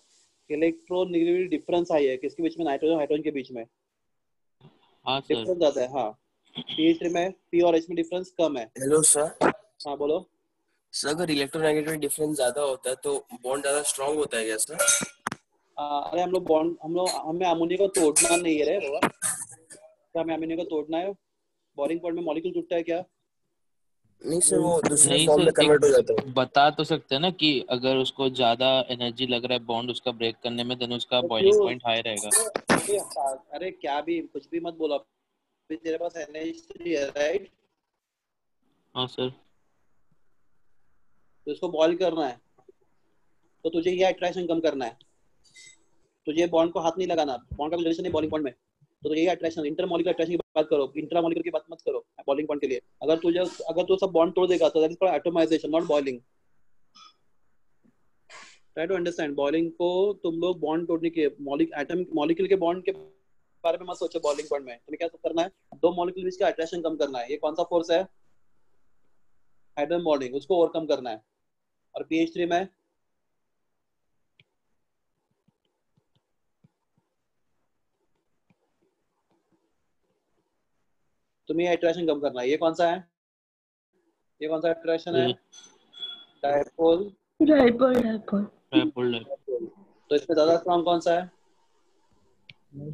इलेक्ट्रोनेगेटिविटी डिफरेंस हाई है. किसके बीच में? नाइट्रोजन हाइड्रोजन के बीच में. हाँ सर. डिफरेंस ज्यादा है. हाँ. PH3 में P और H में डिफरेंस कम है. Hello sir. हाँ बोलो सर, अगर इलेक्ट्रोनेगेटिविटी डिफरेंस ज्यादा होता है तो बॉन्ड ज्यादा स्ट्रांग होता है क्या सर? अरे हमें अमोनिया को तोड़ना नहीं है रे बाबा. क्या हमें अमोनिया को तोड़ना है? बॉइलिंग पॉइंट में मॉलिक्यूल टूटता है क्या? नहीं सर, वो दूसरे नहीं फॉर्म सर, में कन्वर्ट हो जाता है. बता तो सकते हैं ना कि अगर उसको ज्यादा एनर्जी लग रहा है बॉन्ड उसका ब्रेक करने में, देन उसका तो बॉइलिंग क्यों? पॉइंट हाई रहेगा. अरे क्या भी कुछ भी मत बोलो. अभी तेरे पास NH3 है, राइट? हाँ सर. तो इसको बॉइल करना है, तो तुझे ये अट्रैक्शन कम करना है। तुझे बॉन्ड को हाथ नहीं लगाना, बॉन्ड का रिलेशन है बॉइलिंग पॉइंट में, तो तुझे ये अट्रैक्शन, इंटरमॉलिक्यूलर अट्रैक्शन की बात करो, इंट्रामॉलिक्यूलर की बात मत करो बॉइलिंग पॉइंट के लिए। अगर तू सब बॉन्ड तोड़ देगा तो that is called atomization, not boiling. Try to understand, boiling को तुम लोग बॉन्ड तोड़ने के मॉलिक्यूल के बॉन्ड के बारे में मत सोचो। बॉइलिंग पॉइंट में तुम्हें क्या करना है, दो मॉलिक्यूल बीच का अट्रैक्शन कम करना है। ये कौन सा फोर्स है, हाइड्रोजन बॉन्डिंग, उसको ओवरकम करना है। और pH3 में तुम्हें अट्रैक्शन कम करना है। ये कौन सा है, ये कौन सा अट्रैक्शन है, डायपोल। डायपोल तो इसमें ज्यादा स्ट्रॉन्ग कौन सा है,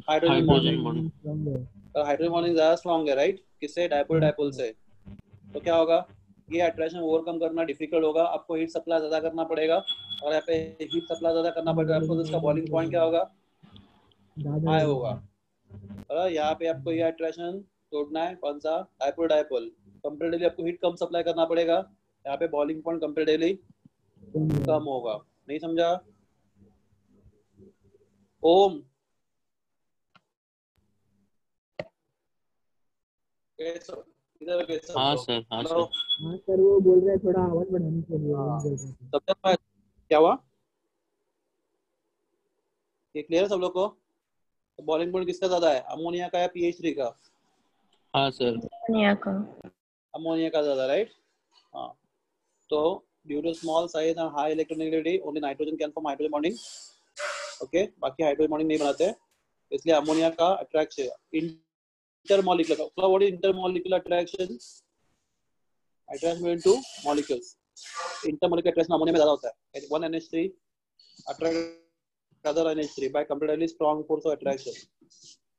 हाइड्रोजन हाइड्रोजन बॉन्डिंग। बॉन्ड। तो हाइड्रोजन बॉन्डिंग ज्यादा स्ट्रॉन्ग है, राइट, किससे, डायपोल से। तो क्या होगा, ये अट्रैक्शन ओवरकम करना डिफिकल्ट होगा, आपको हीट सप्लाई ज्यादा करना पड़ेगा। और यहाँ पे हीट सप्लाई ज्यादा करना पड़ेगा आपको, तो इसका बॉइलिंग पॉइंट क्या होगा, हाई होगा। और यहाँ पे आपको ये अट्रैक्शन तोड़ना है, कौन सा, डायपोल। कंपेरेटिवली आपको हीट कम सप्लाई करना पड़ेगा, यहाँ पे बॉइलिंग पॉइंट कंपेरेटिवली कम होगा। नहीं समझा? ओम हाँ सर, हाँ सर। हाँ सर, वो बोल रहे हैं थोड़ा आवाज बढ़ाने के लिए, वो बोल रहे थे। तब तक क्या हुआ, ये क्लियर है सब लोग को? तो बॉइलिंग पॉइंट किसका ज्यादा है, अमोनिया का या pH3 का? हाँ सर, अमोनिया का ज्यादा, राइट। हाँ, तो due to small size and high electronegativity only nitrogen can form hydrogen bonding. Okay, बाकी हाइड्रोजन बॉन्डिंग नहीं बनाते, इसलिए अमोनिया का attraction intermolecular. What is intermolecular attraction, attraction between two molecules. Intermolecular attraction ammonia में ज्यादा होता है, 1 NH3 attract other NH3 by comparatively strong force of attraction.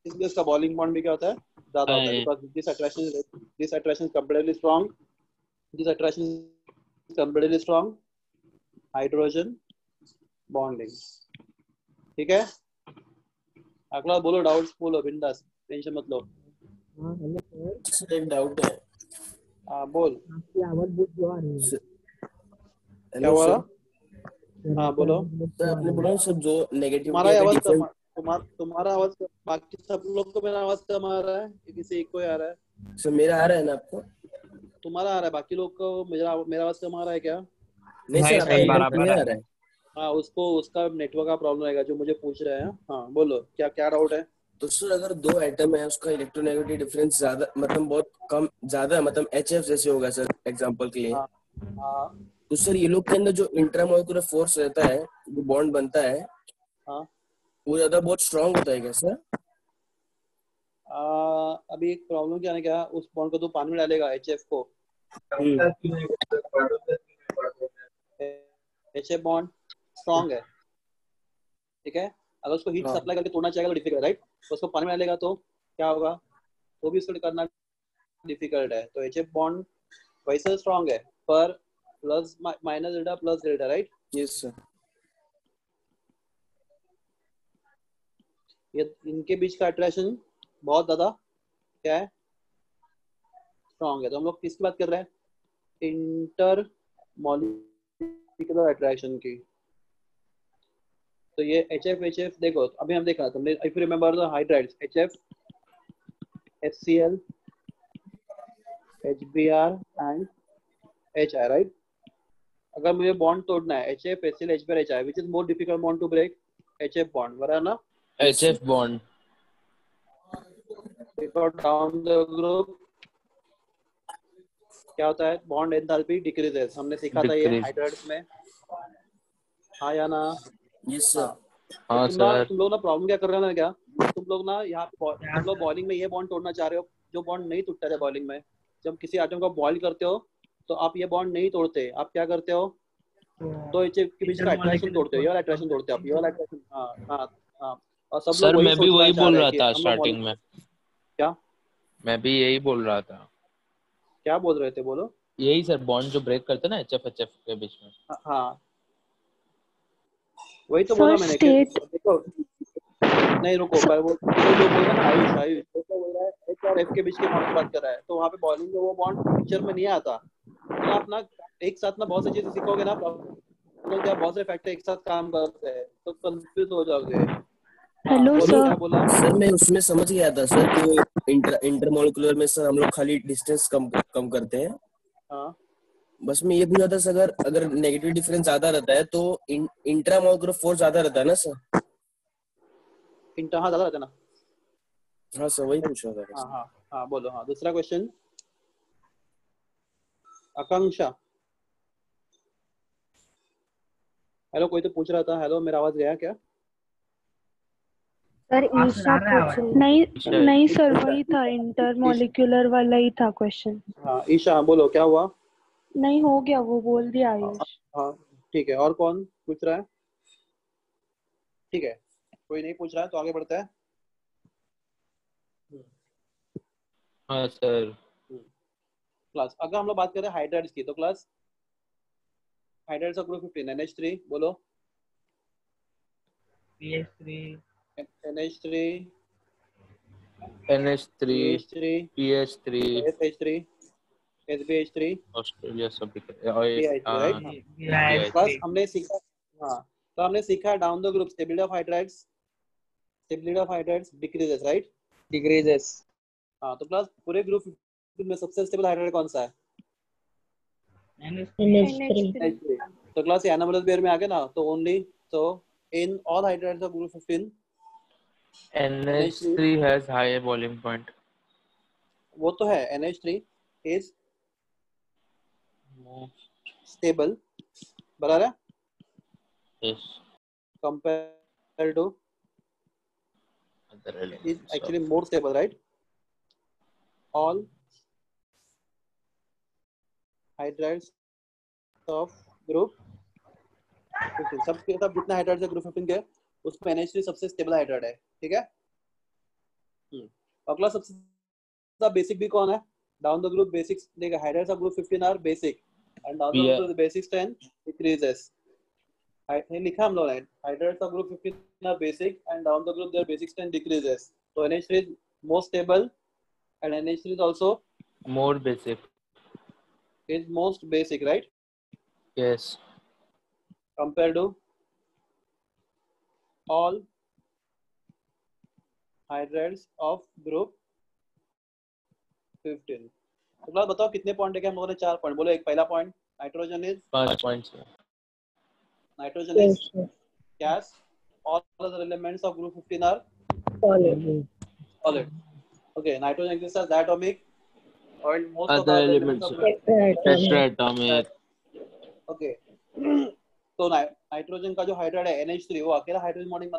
इसलिए उसका बॉइलिंग पॉइंट भी क्या होता है, ज्यादा होता है, because this attraction is comparatively strong, this attraction is comparatively strong hydrogen bonding. ठीक है, अगला बोलो, डाउट्स बोलो बिंदास, टेंशन मत लो। हाँ हेलो सर, सर एक डाउट है। हाँ बोल, आपकी आवाज बहुत जो आ रही है। क्या हुआ? हाँ बोलो। सर आपने बोला सर जो नेगेटिविटी तुम्हारा अगर आवाज डिफरेंट, तुम्हारा आवाज बाकी सब लोग को मेरा आवाज कम आ रहा है, किसी एक को आ रहा है? सर मेरा आ रहा है ना आपको? तुम्हारा आ रहा है, बाकी लोग को मेरा आवाज कम आ रहा है क्या? नहीं सर, आपका एकदम क्लियर आ रहा है। हाँ, उसका नेटवर्क का प्रॉब्लम रहेगा, जो मुझे पूछ रहे हैं। हाँ बोलो, क्या क्या डाउट है? तो सर अगर दो एटम है, उसका इलेक्ट्रोनेगेटिव डिफरेंस ज्यादा मतलब बहुत कम ज्यादा है, मतलब HF जैसे होगा सर एग्जांपल के लिए, हाँ हाँ तो सर ये लोग के अंदर जो इंट्रामोलिकुलर फोर्स रहता है, जो बॉन्ड बनता है, हाँ। वो ज्यादा बहुत स्ट्रांग होता है क्या सर? अभी एक प्रॉब्लम क्या है, क्या उस बॉन्ड को तो पानी में डालेगा, HF को, HF बॉन्ड स्ट्रांग है, ठीक है। अगर उसको हीट सप्लाई करके तोड़ना चाहेगा तो डिफिकल्ट, राइट। तो उसको पानी में डालेगा तो क्या होगा, तो भी उसको करना डिफिकल्ट है। तो HF बॉन्ड वैसे स्ट्रांग है, पर plus minus delta plus delta, right. Yes sir. ये इनके बीच का अट्रैक्शन बहुत ज्यादा क्या है, स्ट्रांग है। तो हम लोग किसकी बात कर रहे हैं, इंटर मॉलिक्यूलर अट्रैक्शन की। तो ये HF देखो, अभी हम देखा तुमने, if you remember the hydrides, HF, HCl, HBr and HI, right. अगर मुझे बॉन्ड तोड़ना है HF, HCl, HBr, HI, which is more difficult bond to break, HF bond, बराबर ना? HF bond. Down the group क्या होता है, बॉन्ड एंथैल्पी डिक्रीजेस, हमने सीखा था ये हाइड्राइड्स में, हाँ या ना? Yes sir. हाँ सर। तुम लोग ना प्रॉब्लम क्या कर रहे हो ना, क्या तुम लोग ना यहाँ तुम लोग बॉइलिंग में ये बॉन्ड तोड़ना चाह रहे हो, जो बॉन्ड नहीं टूटता है बॉइलिंग में। जब किसी आइटम को बॉइल करते हो तो आप ये बॉन्ड नहीं तोड़ते, आप क्या करते हो, तो HF के बीच का अट्रैक्शन तोड़ते हो, ये वाला अट्रैक्शन तोड़ते हो आप, ये वाला अट्रैक्शन। हाँ हाँ हाँ। और सब सर लोग मैं भी वही बोल रहा था हम लोग स्टार्टिंग में। क्या, मैं भी यही बोल रहा था। क्या बोल रहे थे, बोलो। यही सर, बॉन्ड जो ब्रेक करते हैं ना HF HF के बीच में। हाँ वही तो बोला मैंने कि देखो, नहीं रुको, पर वो जो बोल रहा है ना, आयुष वो क्या बोल रहा है, H और F के बीच के बॉन्ड की बात कर रहा है। तो वहाँ पे बॉइलिंग में वो बॉन्ड पिक्चर में नहीं आता, तो आप ना एक साथ ना बहुत सी चीजें सीखोगे ना, क्या बहुत से फैक्टर एक साथ काम करते हैं तो कंफ्यूज हो जाओगे। हेलो बोलो सर। क्या बोला। सर मैं उसमें समझ गया था सर कि वो इंटरमोलिकुलर में सर हम लोग खाली डिस्टेंस कम कम करते हैं। हाँ बस मैं ये पूछा था सर, अगर अगर नेगेटिव डिफरेंस ज्यादा रहता है तो इंट्रामोलिकुलर फोर्स ज्यादा रहता है ना सर? इंटर हाँ ज्यादा रहता है ना। हाँ सर वही पूछ रहा था हाँ सर। हाँ हाँ बोलो। हाँ दूसरा क्वेश्चन आकांक्षा। हेलो कोई तो पूछ रहा था। हेलो मेरा आवाज गया क्या? सर हाँ सर, ईशा आ रहा है पूछ आवाज। रही। नहीं शायद नहीं सर, वही था, इंटरमोलिक्यूलर वाला ही था क्वेश्चन। हाँ ईशा बोलो क्या हुआ। नहीं, हो गया, वो बोल दिया हाँ आयुष। हाँ, ठीक है। और कौन पूछ रहा है? ठीक है कोई नहीं पूछ रहा है तो आगे बढ़ता है। हाँ सर। क्लास अगर हम लोग बात करें हाइड्राइड्स की तो class hydrides of group 15 NH3 बोलो। PS3 NH3 NH3 CH3 PH3 SH3 SBH3 Australia सब और BH3 राइट। BH3 बस हमने सीखा। हाँ तो हमने सीखा down the group stability of hydrides decreases right. Decreases. हाँ तो क्लास पूरे ग्रुप में सबसे स्टेबल हाइड्राइड कौन सा है? NH3। NH3। तो क्लास ये एनामोलस पेयर में आ गया ना तो ओनली तो in all hydrides of group 15 NH3 NH3 has high boiling point. वो तो है NH3 इज स्टेबल बराबर है Yes, compare to other is elements of actually more stable right. All hydrides of group 15 सब के सब जितने हाइड्राइड्स है ग्रुप 15 के उसमें NH3 सबसे स्टेबल हाइड्राइड है ठीक है। अगला सबसे बेसिक भी कौन है? डाउन द ग्रुप बेसिक्स देखा hydrides of group 15 are basic and down the group basic 10 decreases. ये लिखा हम लोग ने hydrides of group 15 are basic and down the group there basic 10 decreases. तो NH3 is more stable and NH3 is also more basic. is most basic right Yes, compared to all hydrides of group 15। तो class बताओ कितने point है? हम लोगों ने 4 point बोलो। एक पहला point nitrogen 5 points. Is gas all other elements of group 15 are solid। okay nitrogen exists as diatomic and most of the Other other elements elements of group tetraatomic. okay तो nitrogen का जो hydride है NH3 वो अकेला hydrogen bonding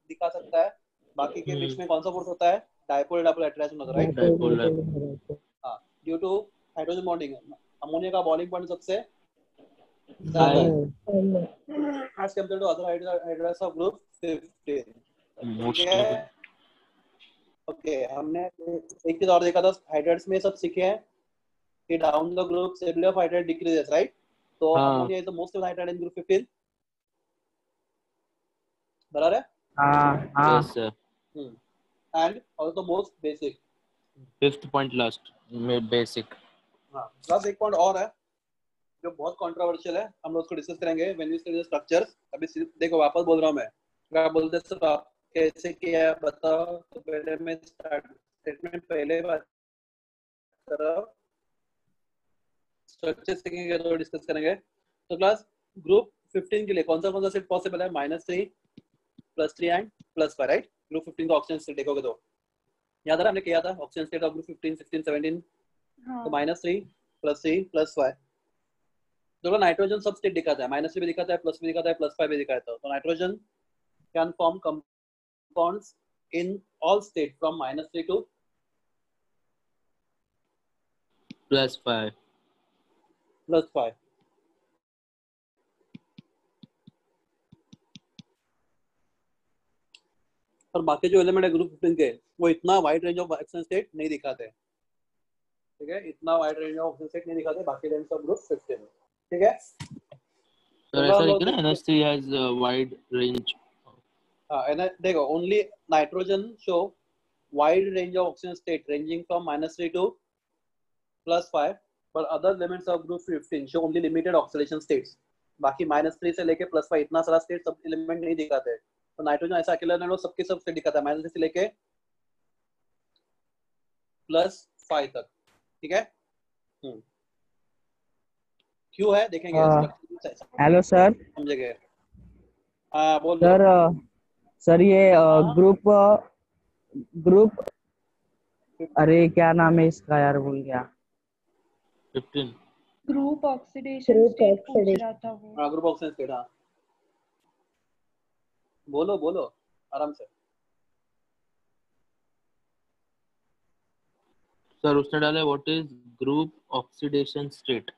दिखा सकता है। बाकी के बीच में कौन सा फोर्स होता है? डायपोल डबल अट्रैक्शन होता है राइट। Dipolar. हां due to hydrogen bonding ammonia का बॉन्डिंग पॉइंट सबसे ज्यादा High. है as compared to other hydrides of group 15 Most ठीक है। ओके हमने एक चीज और देखा था हाइड्राइड्स में सब सीखे हैं कि down the group stability of hydride decreases right. तो ammonia is the most stable hydride in group 15 बराबर है। हाँ Yes, sir. And also most basic. Fifth point last. Basic. हां प्लस एक पॉइंट और है जो बहुत कंट्रोवर्शियल है हम लोग उसको डिस्कस करेंगे when we study the structures. अभी सिर्फ देखो वापस बोल रहा हूं मैं क्या बोलते हैं सर आप कैसे किया बताओ। तो पहले मैं स्टेटमेंट पहले बात कर रहा हूं स्ट्रक्चर सीखेंगे तो डिस्कस करेंगे। तो क्लास ग्रुप 15 के लिए कौन सा सेट पॉसिबल है? -3 +3 एंड +5 राइट। ग्रुप 15 का ऑक्सीजन स्टेट देखोगे तो याद है हमने किया था ऑक्सीजन स्टेट ऑफ ग्रुप 15 16 17 तो -3 +3 +5। देखो नाइट्रोजन सब स्टेट दिखाता है -3 भी दिखाता है +3 भी दिखाता है +5 भी दिखाता है। तो nitrogen can form compounds in all state from -3 to +5. +5। और बाकी जो एलिमेंट है ग्रुप 15 के वो इतना wide range of oxygen state नहीं दिखाते ठीक है। इतना wide range of oxygen state नहीं दिखाते बाकी एलिमेंट्स ऑफ ग्रुप 15 ठीक है। So ऐसा है कि ना NH3 has a wide range. हां देखो only nitrogen show wide range of oxygen state ranging from -3 to +5 पर other elements of group 15 show only limited oxidation states. बाकी -3 से लेके +5 इतना सारा स्टेट सब एलिमेंट नहीं दिखाते। तो नाइट्रोजन ऐसा अकेला एलिमेंट सबके सब स्टेट दिखाता है -3 से लेके +5 तक। ठीक है, क्यों है देखेंगे। Hello sir. समझेंगे। हाँ बोल सर सर ये ग्रुप अरे क्या नाम है इसका यार, भूल गया। 15 ग्रुप ऑक्सीडेशन स्टेट पूछ रहा था वो। हाँ ग्रुप ऑक्सीडेशन स्टेट। हाँ बोलो बोलो आराम से। सर उसने डाला what is group oxidation state.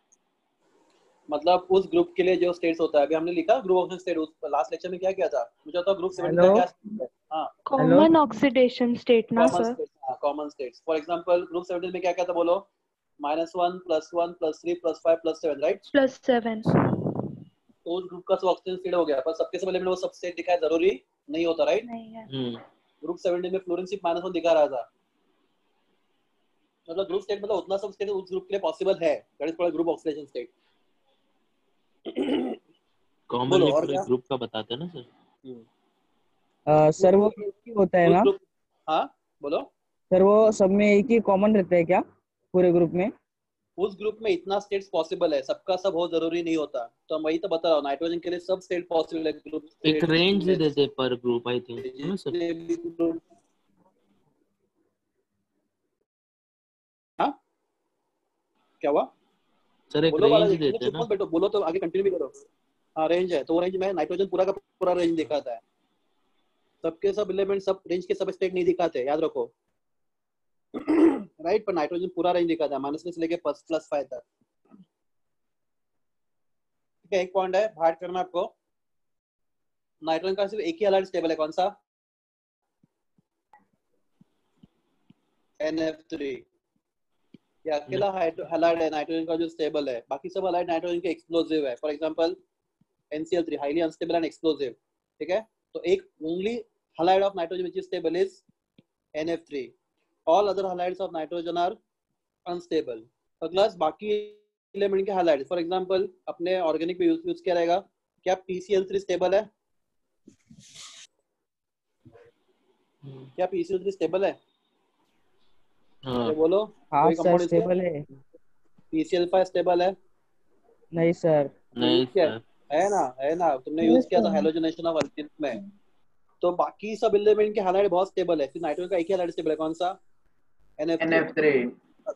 मतलब उस ग्रुप के लिए जो स्टेट्स होता है, अभी हमने लिखा ग्रुप ऑक्सीडेशन स्टेट उस लास्ट लेक्चर में क्या किया था मुझे तो ग्रुप 17 का क्या state है? हाँ कॉमन ऑक्सीडेशन स्टेट ना कॉमन सर। स्टेट्स। हाँ common states. For example group 17 में क्या क्या था बोलो। -1 +1 +3 +5 +7 राइट। +7 तो उस ग्रुप का सब ऑक्सीजन स्टेट हो गया, पर सबके सब एलिमेंट वो सब स्टेट दिखाए जरूरी नहीं होता राइट। नहीं है। ग्रुप 17 में फ्लोरीन सिर्फ -1 दिखा रहा था। मतलब ग्रुप स्टेट मतलब उतना सब स्टेट उस ग्रुप के लिए पॉसिबल है, that is called group oxidation state. Commonly और पूरे क्या? ग्रुप का बताते हैं ना सर। सर वो एक ही होता है उस ना ग्रुप। हाँ बोलो। सर, वो सब में एक ही कॉमन रहता है क्या पूरे ग्रुप में? उस ग्रुप में इतना स्टेट्स पॉसिबल है, सबका सब हो जरूरी नहीं होता। तो मैं वही तो बता रहा हूँ, नाइट्रोजन के लिए सब स्टेट पॉसिबल है ग्रुप एक रेंज में। देते पर ग्रुप आई थिंक है ना सर। हाँ क्या हुआ? सर एक बोलो रेंज बालाजी, देते हैं चुप ना। मत बैठो, बोलो तो आगे कंटिन्यू भी करो। हाँ रेंज है, तो वो रेंज में नाइट्रोजन पूरा का पूरा रेंज दिखाता है। सबके सब एलिमेंट सब रेंज के सब स्टेट नहीं दिखाते, याद रखो। राइट, पर नाइट्रोजन पूरा रेंज दिखाता है -3 से लेके +5 तक। ठीक है, एक पॉइंट है हार्ड करना आपको। नाइट्रोजन का सिर्फ एक ही हैलाइड स्टेबल है, कौन सा? NF3। ये अकेला हैलाइड है नाइट्रोजन का जो स्टेबल है, बाकी सब हैलाइड नाइट्रोजन के एक्सप्लोसिव है। For example NCl3 highly unstable and explosive. ठीक है, तो एक only halide of nitrogen which is stable is NF3। All other halides of nitrogen are unstable. Plus बाकी एलिमेंट के हैलाइड्स, फॉर एग्जांपल अपने organic में यूज किया रहेगा। क्या PCl3 स्टेबल है? क्या PCl3 स्टेबल है? हाँ ये बोलो। हाँ कोई सर, कंपाउंड इसके स्टेबल है। PCl5 स्टेबल है? नहीं सर। नहीं यूज किया सर। है ना तुमने यूज किया था हैलोजनेशन ऑफ अल्किन में। तो बाकी सब एलिमेंट के हैलाइड बहुत स्टेबल है, सिर्फ नाइट्रोजन का एक ही हैलाइड स्टेबल है, कौन सा? NF3।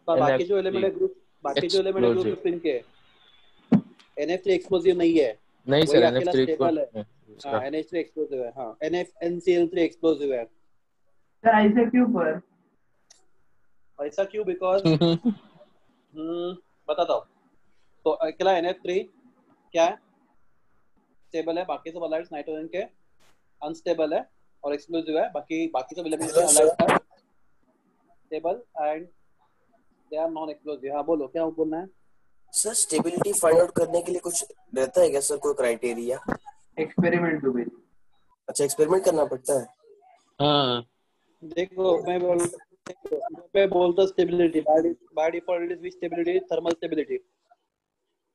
बाकी जो एलिमेंट है ग्रुप, बाकी जो एलिमेंट है ग्रुप एक्सप्लोसिव 15 के NF3 एक्सप्लोसिव नहीं है, नहीं वही सर। अकेला NF3 को स्टेबल है। हाँ दूसरा। NH3 एक्सप्लोसिव है। हाँ NCl3 एक्सप्लोसिव है। सर ऐसे क्यों पर? ऐसा क्यों? बिकॉज बताता हूँ। तो अकेला NF3 क्या है? स्टेबल है, बाकी सब हैलाइड्स नाइट्रोजन के अनस्टेबल है और एक्सप्लोसिव है। बाकी बाकी सब एलिमेंट्स के halo halides sir. Are stable and they are non explosive. हाँ बोलो क्या बोलना है? सर स्टेबिलिटी फाइंड आउट करने के लिए कुछ रहता है क्या सर, कोई क्राइटेरिया? Experiment to be. अच्छा, एक्सपेरिमेंट करना पड़ता है। हाँ देखो मैं बोलता stability by default is stability thermal stability.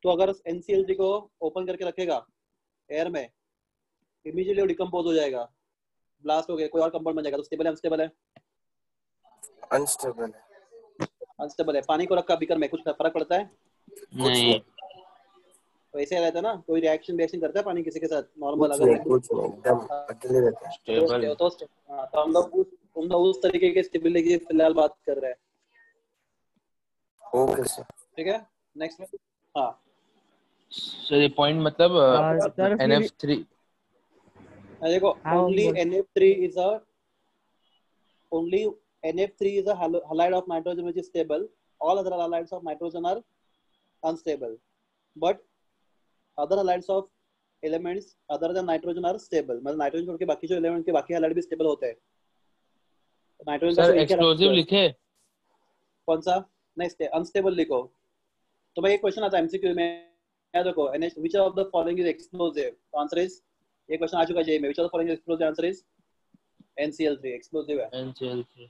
तो अगर NCl3 को ओपन करके रखेगा एयर में, इमीडिएटली डिकम्पोज हो जाएगा, ब्लास्ट हो गया, कोई और कंपाउंड बन जाएगा। तो स्टेबल है अनस्टेबल है? अनस्टेबल है। अनस्टेबल है। पानी को रखा बीकर में, कुछ फर्क पड़ता है? कुछ नहीं। नहीं, तो ऐसे रहता है ना, कोई रिएक्शन करता है पानी किसी के साथ नॉर्मल? कुछ अगर नहीं, मैं कुछ नहीं, एकदम अकेले रहता है। स्टेबल। तो हम लोग उस तरीके के स्टेबिलिटी की फिलहाल बात कर रहे हैं। Okay sir. ठीक है, नेक्स्ट। हाँ सर ये पॉइंट मतलब सर फिर NF3 देखो, हाँ only बोल। NF3 is a only NF3 is a halide of nitrogen which is stable. All other halides of nitrogen are unstable, but other halides of elements other than nitrogen are stable. मतलब nitrogen छोड़ के बाकी जो element के बाकी highlight भी stable होते हैं। नाइट्रोजन का सर सिर्फ एक ही एक्सप्लोसिव halide है। लिखे। कौन सा? नहीं, अनस्टेबल लिखो। तो भाई एक क्वेश्चन आता है MCQ में, याद रखो, which of the following is explosive? तो आंसर इज, ये क्वेश्चन आ चुका है जेई में, which of the following is explosive? Answer is NCl3 explosive है। NCl3।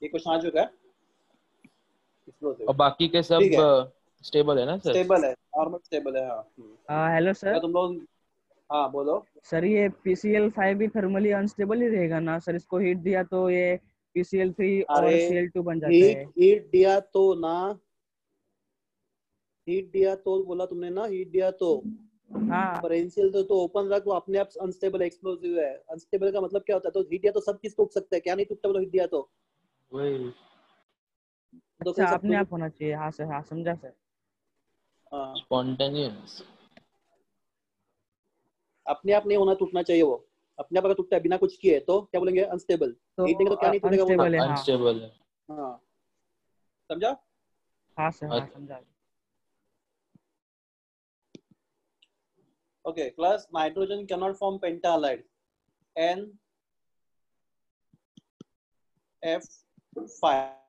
ये क्वेश्चन आ चुका है, एक्सप्लोसिव। और बाकी के सब ठीक है, स्टेबल है ना सर? स्टेबल है, नॉर्मल स्टेबल है। हाँ हेलो क्या सर। तुम लोग, हाँ बोलो। सर ये PCl5 भी थर्मली अनस्टेबल ही रहेगा ना सर? इसको हीट दिया तो ये PCl3 अरे और Cl2 बन जाता है। हीट दिया तो ना, हीट दिया तो बोला तुमने ना, हीट दिया तो हाँ डिफरेंशियल तो ओपन रख, वो अपने आप अनस्टेबल एक्सप्लोसिव है। अनस्टेबल का मतलब क्या होता है? तो हीट दिया तो सब चीज टूट सकता है, क्या नहीं टूटता बोलो हीट दिया तो? वही। तो अच्छा, फिर सब अपने आप होना चाहिए। हाँ सर, हाँ समझा सर। हाँ, स्पॉन्टेनियस। अपने आप नहीं होना, टूटना चाहिए वो। अपने आप अगर टूटता है बिना कुछ किए तो क्या बोलेंगे? अनस्टेबल। तो हीट देंगे तो क्या नहीं टूटेगा वो ना। अनस्टेबल है। हाँ अनस्टेबल है। हाँ समझा? हाँ सर, हाँ समझा। Okay class, nitrogen can not form pentahalide NF5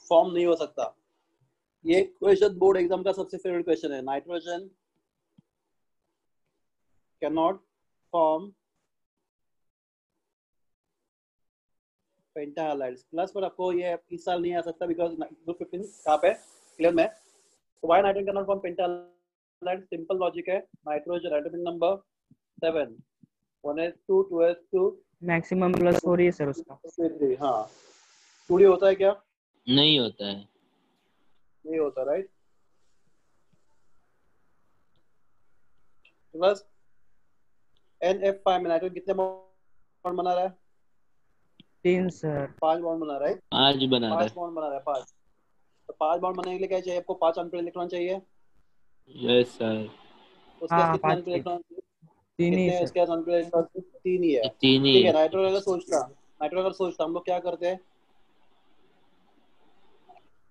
form नहीं हो सकता। ये क्वेश्चन बोर्ड एग्जाम का सबसे फेवरेट क्वेश्चन है। Nitrogen can not form pentahalides. Plus पर आपको ये इस साल नहीं आ सकता बिकॉज ग्रुप 15 कहाँ पे क्लियर में। तो why nitrogen can not form pentahalide? Simple logic है। Nitrogen atomic number 7, 1s2 2s2 maximum +4 ही है सर उसका। 3। हाँ 2D होता है क्या? नहीं होता है। नहीं होता, राइट। प्लस NF5 में नाइट्रोजन कितने बॉन्ड बना रहा है? 3 सर। 5 बॉन्ड बना रहा है। आज बना रहा 5 है। बॉन्ड बना रहा है, 5। तो 5 बॉन्ड बनाने के लिए क्या चाहिए आपको? 5 अनपेड इलेक्ट्रॉन चाहिए। Yes sir. उसके पास हाँ कितने 5 अनपेड चाहिए। इलेक्ट्रॉन? 3 ही कितने है सर। उसके पास अनपेड इलेक्ट्रॉन? 3 ही है। तीन ही ठीक है, है। नाइट्रोजन अगर सोचता हम लोग क्या करते हैं?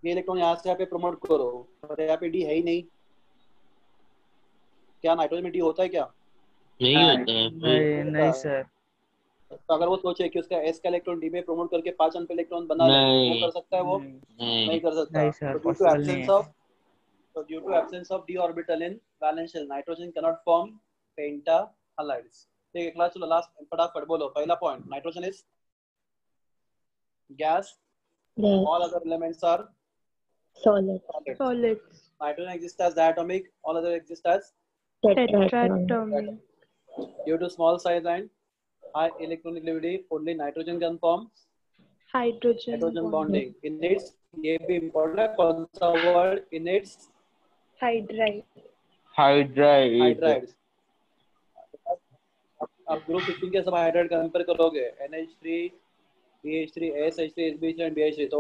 ये इलेक्ट्रॉन यहाँ से यहाँ पे प्रमोट करो, पर यहाँ पे डी है ही नहीं। क्या नाइट्रोजन में डी होता है क्या? नहीं होता है। नहीं नहीं सर। तो अगर वो सोचे कि उसका एस का इलेक्ट्रॉन डी में प्रमोट करके 5 अनपेड इलेक्ट्रॉन बना ले, वो नहीं कर सकता है वो? नहीं। नहीं कर सकता। नहीं सर, तो ड्यू टू पॉसिबल नहीं एब्सेंस है। Of d orbital in valence shell, nitrogen cannot form pentahalides. ठीक है क्लास, चलो लास्ट फटाफट बोलो। पहला point, nitrogen is gas, all other elements are solids. Solids. Nitrogen exists as diatomic, all other exist as Tetratomic. due to small size and high electronegativity, only nitrogen can form Hydrogen bonding. In its, ये भी important है, कौन सा word? In its hydride. Hydride. hydrides. आप group 15 के सब hydride compare करोगे, NH3, BH3, SH3, SB3 and BH3, तो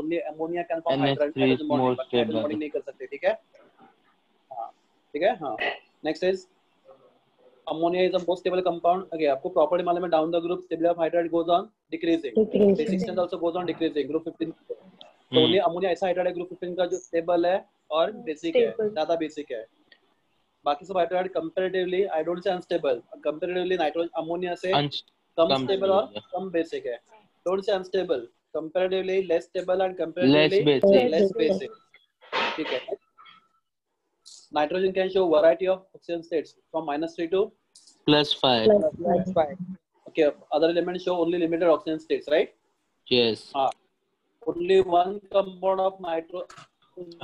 only ammonia can form NH3 is hydrogen bonding, more बाकी hydrogen stable. bonding नहीं कर सकते। ठीक है, हाँ ठीक है। हाँ next is ammonia is the most stable compound. Okay, आपको प्रॉपर्टी मालूम है, down the group stability of hydride goes on decreasing, resistance also goes on decreasing. Group 15 तो only ammonia ऐसा हाइड्राइड है ग्रुप 15 का जो स्टेबल है और बेसिक है, Stable. ज्यादा बेसिक है। बाकी सब hydride comparatively, I don't say unstable, comparatively nitrogen ammonia से कम स्टेबल और कम बेसिक है। Don't say unstable, comparatively less stable and comparatively less basic. ठीक है, nitrogen can show variety of oxygen states from -3 to +5। okay, other elements show only limited oxygen states, right? Yes. Only one compound of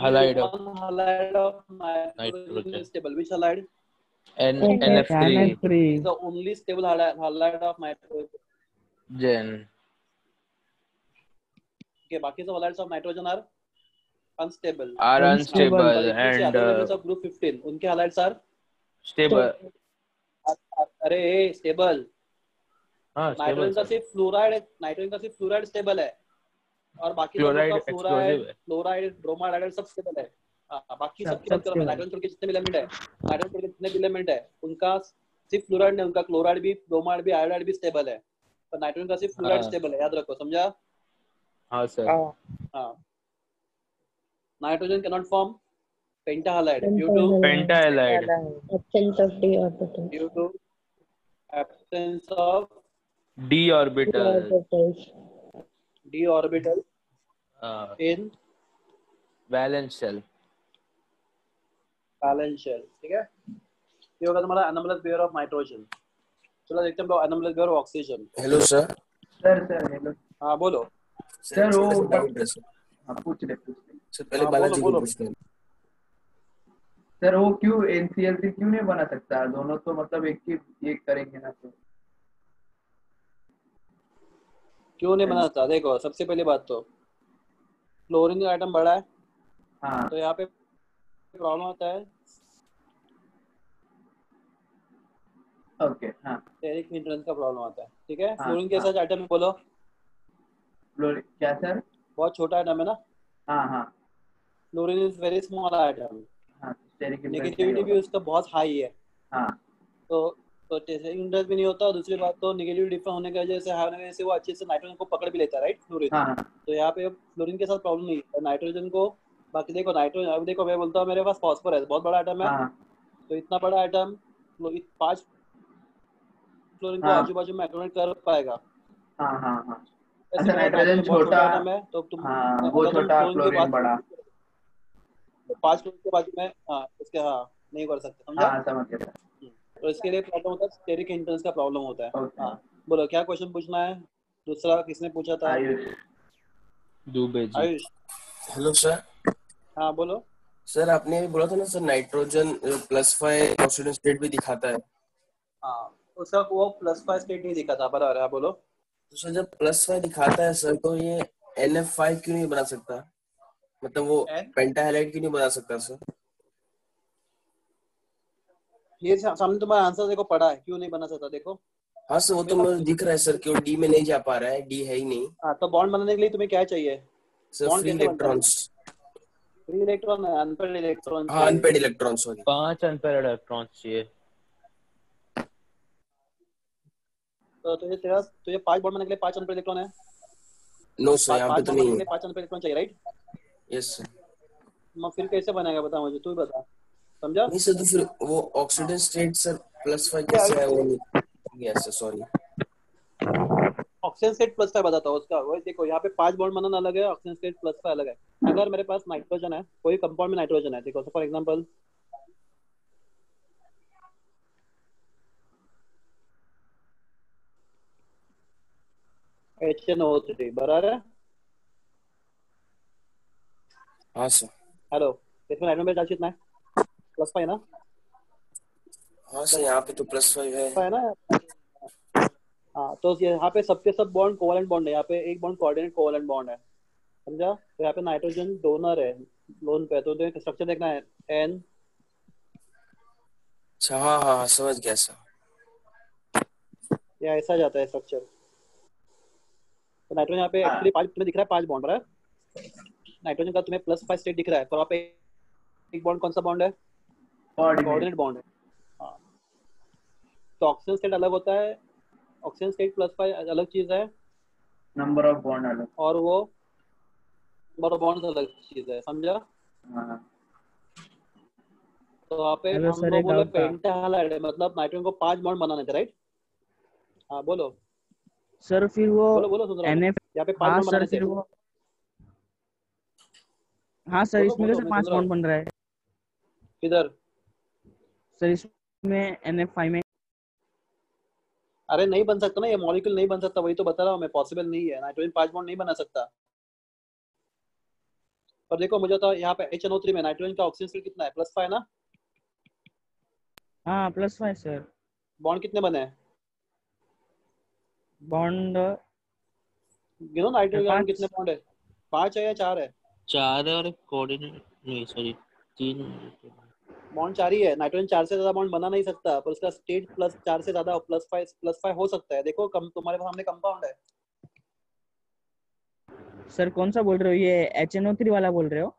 Halide of one halide of nitrogen nitrogen. is stable. Which halide? NF3 NF3 Is the only stable halide of nitrogen. gen। Okay, बाकी सब halides of nitrogen are unstable. are Unstable. unstable But if you see and other elements of group 15, उनके halides are stable। अरे stable. हाँ nitrogen का stable। सिर्फ fluoride stable है, और बाकी सब क्लोराइड का एक्सप्लोसिव है। फ्लोराइड, ब्रोमाइड, आयोडाइड सब स्टेबल है। बाकी सब सबकी बात करो मैं, stable। नाइट्रोजन छोड़ के जितने भी एलिमेंट है, नाइट्रोजन छोड़ के जितने भी एलिमेंट है, उनका सिर्फ फ्लोराइड नहीं, उनका क्लोराइड भी, ब्रोमाइड भी, आयोडाइड भी स्टेबल है, पर नाइट्रोजन का सिर्फ फ्लोराइड स्टेबल है। याद रखो, समझा? हाँ सर। हाँ, nitrogen can not form pentahalide due to pentahalide absence of d orbital d orbital in valence shell. Valence shell. ठीक है, ये होगा तुम्हारा अनोमलस बिहेवियर ऑफ नाइट्रोजन। चलो देखते हैं हम लोग anomalous behaviour of oxygen. Hello sir. Sir hello हाँ बोलो। सर, वो डाउट है सर। पूछ ले। सर पहले हाँ बोलो बालाजी को बोलो। पूछते हैं। सर वो क्यों NCl3 क्यों नहीं बना सकता? दोनों तो मतलब एक करेंगे ना तो। क्यों नहीं बनाता? देखो सबसे पहली बात तो फ्लोरीन का आइटम बड़ा है, हाँ तो यहाँ पे प्रॉब्लम होता है ओके हाँ स्टेरिक हिंड्रेंस का प्रॉब्लम आता है। ठीक है, हाँ, फ्लोरीन कैसा हाँ। आइटम है बोलो? क्या सर? बहुत छोटा आइटम है ना। हाँ हाँ fluorine is very small item. हाँ स्टेरिक इंडेक्स नहीं नेगेटिविटी भी होगा। उसका बहुत हाई है, हाँ तो स्टेरिक इंडेक्स भी नहीं होता। और दूसरी बात तो नेगेटिव डिफरेंस होने की वजह से हाई होने की वजह से वो अच्छे से नाइट्रोजन को पकड़ भी लेता है, राइट फ्लोरीन। हाँ तो यहाँ पे फ्लोरीन के साथ प्रॉब्लम नहीं है नाइट्रोजन को। बाकी देखो नाइट्रोजन, अब देखो मैं बोलता हूँ मेरे पास फॉस्फोर है, बहुत बड़ा आइटम है, हाँ तो इतना बड़ा आइटम 5 फ्लोरीन को हाँ आजू बाजू में एक्टिवेट कर पाएगा। हाँ हाँ हाँ। ऐसे अच्छा में नाइट्रोजन बहुत छोटा छोटा, आइटम है, तो तुम हाँ वो अगर तुम छोटा फ्लोरीन की फ्लोरीन बात बड़ा। तो 5 फ्लोरीन के बाजू में हाँ उसके हाँ नहीं कर सकते, समझा? हाँ समझ गया सर। तो इसके लिए प्रॉब्लम होता है, स्टेरिक हिंड्रेंस का प्रॉब्लम होता है। ओके हाँ बोलो क्या क्वेश्चन पूछना है? दूसरा किसने पूछा था? आयुष। दुबे जी। आयुष। Hello sir. हाँ बोलो। सर आपने भी बोला था ना सर नाइट्रोजन +5 ऑक्सीडेंट स्टेट भी दिखाता है। हाँ उसका वो +5 स्टेट नहीं दिखा था, बराबर है, बोलो। तो सर जब +5 दिखाता है सर तो ये NF5 क्यों नहीं बना सकता? मतलब वो एन पेंटाहाइलाइड क्यों नहीं बना सकता सर? ये सामने तुम्हारा आंसर देखो पड़ा है, क्यों नहीं बना सकता देखो। हाँ सर वो तो मुझे दिख रहा है सर, क्यों डी में नहीं जा पा रहा है, डी है ही नहीं हाँ तो बॉन्ड बनाने के लिए तुम्हें क्या चाहिए? सर। बॉन्ड फ्री कैसे बनता है? इलेक्ट्रॉन्स। फ्री इलेक्ट्रॉन है, अनपेड इलेक्ट्रॉन हाँ चाहिए। Unpaired electron sorry. 5 unpaired electrons चाहिए। तो तुझे 5 बॉन्ड बनाने के लिए 5 अनपेड इलेक्ट्रॉन है। नो सर यहाँ पे 5 तो बॉन्ड बनाने नहीं के है। लिए 5 अनपेड इलेक्ट्रॉन चाहिए, राइट? Yes sir. फिर कैसे बनेगा बता मुझे, तू ही बता, समझा? नहीं सर तो फिर वो हाँ ऑक्सीडेंट स्टेट सर +5 क्या कैसे है वो नहीं। Yes sir sorry. Oxygen state +5 बताता हूँ उसका। वो देखो यहाँ पे 5 बॉन्ड बनाना अलग है, ऑक्सीजन स्टेट +5 अलग है। अगर मेरे पास नाइट्रोजन है, कोई कंपाउंड में नाइट्रोजन है, देखो फॉर एग्जांपल HNO3 बराबर है। हाँ सर। हेलो, इसमें नाइट्रोजन चार्ज कितना है? +5 ना? हाँ सर यहाँ पे तो +5 है। है ना? हाँ तो यहाँ पे सबके सब बॉन्ड कोवलेंट बॉन्ड है, यहाँ पे एक बॉन्ड कोऑर्डिनेट कोवलेंट बॉन्ड है, समझा? तो यहाँ पे नाइट्रोजन डोनर है लोन पे, तो स्ट्रक्चर देखना है N। अच्छा हाँ हाँ हाँ, समझ गया सर। या ऐसा जाता है स्ट्रक्चर। तो नाइट्रोजन यहाँ पे हाँ एक्चुअली 5 तुम्हें दिख रहा है, 5 बॉन्ड रहा है। नाइट्रोजन का तुम्हें +5 स्टेट दिख रहा है, तो वहाँ पे एक बॉन्ड कौन सा बॉन्ड है? कोऑर्डिनेट। कोऑर्डिनेट बॉन्ड है। हाँ तो ऑक्सीजन स्टेट अलग होता है, ऑक्सीजन स्टेट +5 अलग चीज है, नंबर ऑफ बॉन्ड अलग। और वो बॉन्ड अलग चीज है, समझा? हाँ तो वहाँ पे हेलो हम सर, लोग एक बोले डाउट था। पेंटाहालाइड है, मतलब नाइट्रोजन को 5 बॉन्ड बनाने थे, राइट? हाँ बोलो सर फिर वो बोलो बोलो, सुन रहा हूँ मैं। NF। यहाँ पे 5 हाँ बॉन्ड सर बनाने थे। फिर वो, हाँ सर बोलो इसमें बोलो, कैसे मैं 5 सुन रहा बॉन्ड हूँ। बन रहा है? किधर? सर इसमें NF5 में। अरे नहीं बन सकता ना, ये मॉलिक्यूल नहीं बन सकता, वही तो बता रहा हूँ मैं, पॉसिबल नहीं है, नाइट्रोजन 5 बॉन्ड नहीं बना सकता। और देखो मुझे तो यहाँ पे HNO3 में नाइट्रोजन का ऑक्सीजन स्टेट कितना है? +5 ना? हाँ +5 सर। बॉन्ड कितने बने हैं? बॉन्ड गिनो नाइट्रोजन में 5। कितने बॉन्ड है? 5 है या 4 है? 4 है और एक कोऑर्डिनेट नहीं सॉरी 3। बॉन्ड 4 ही है। नाइट्रोजन 4 से ज्यादा बॉन्ड बना नहीं सकता, पर उसका स्टेट +4 से ज्यादा +5 हो सकता है। देखो कम तुम्हारे सामने कंपाउंड है। सर कौन सा बोल रहे हो, ये HNO3 वाला बोल रहे हो?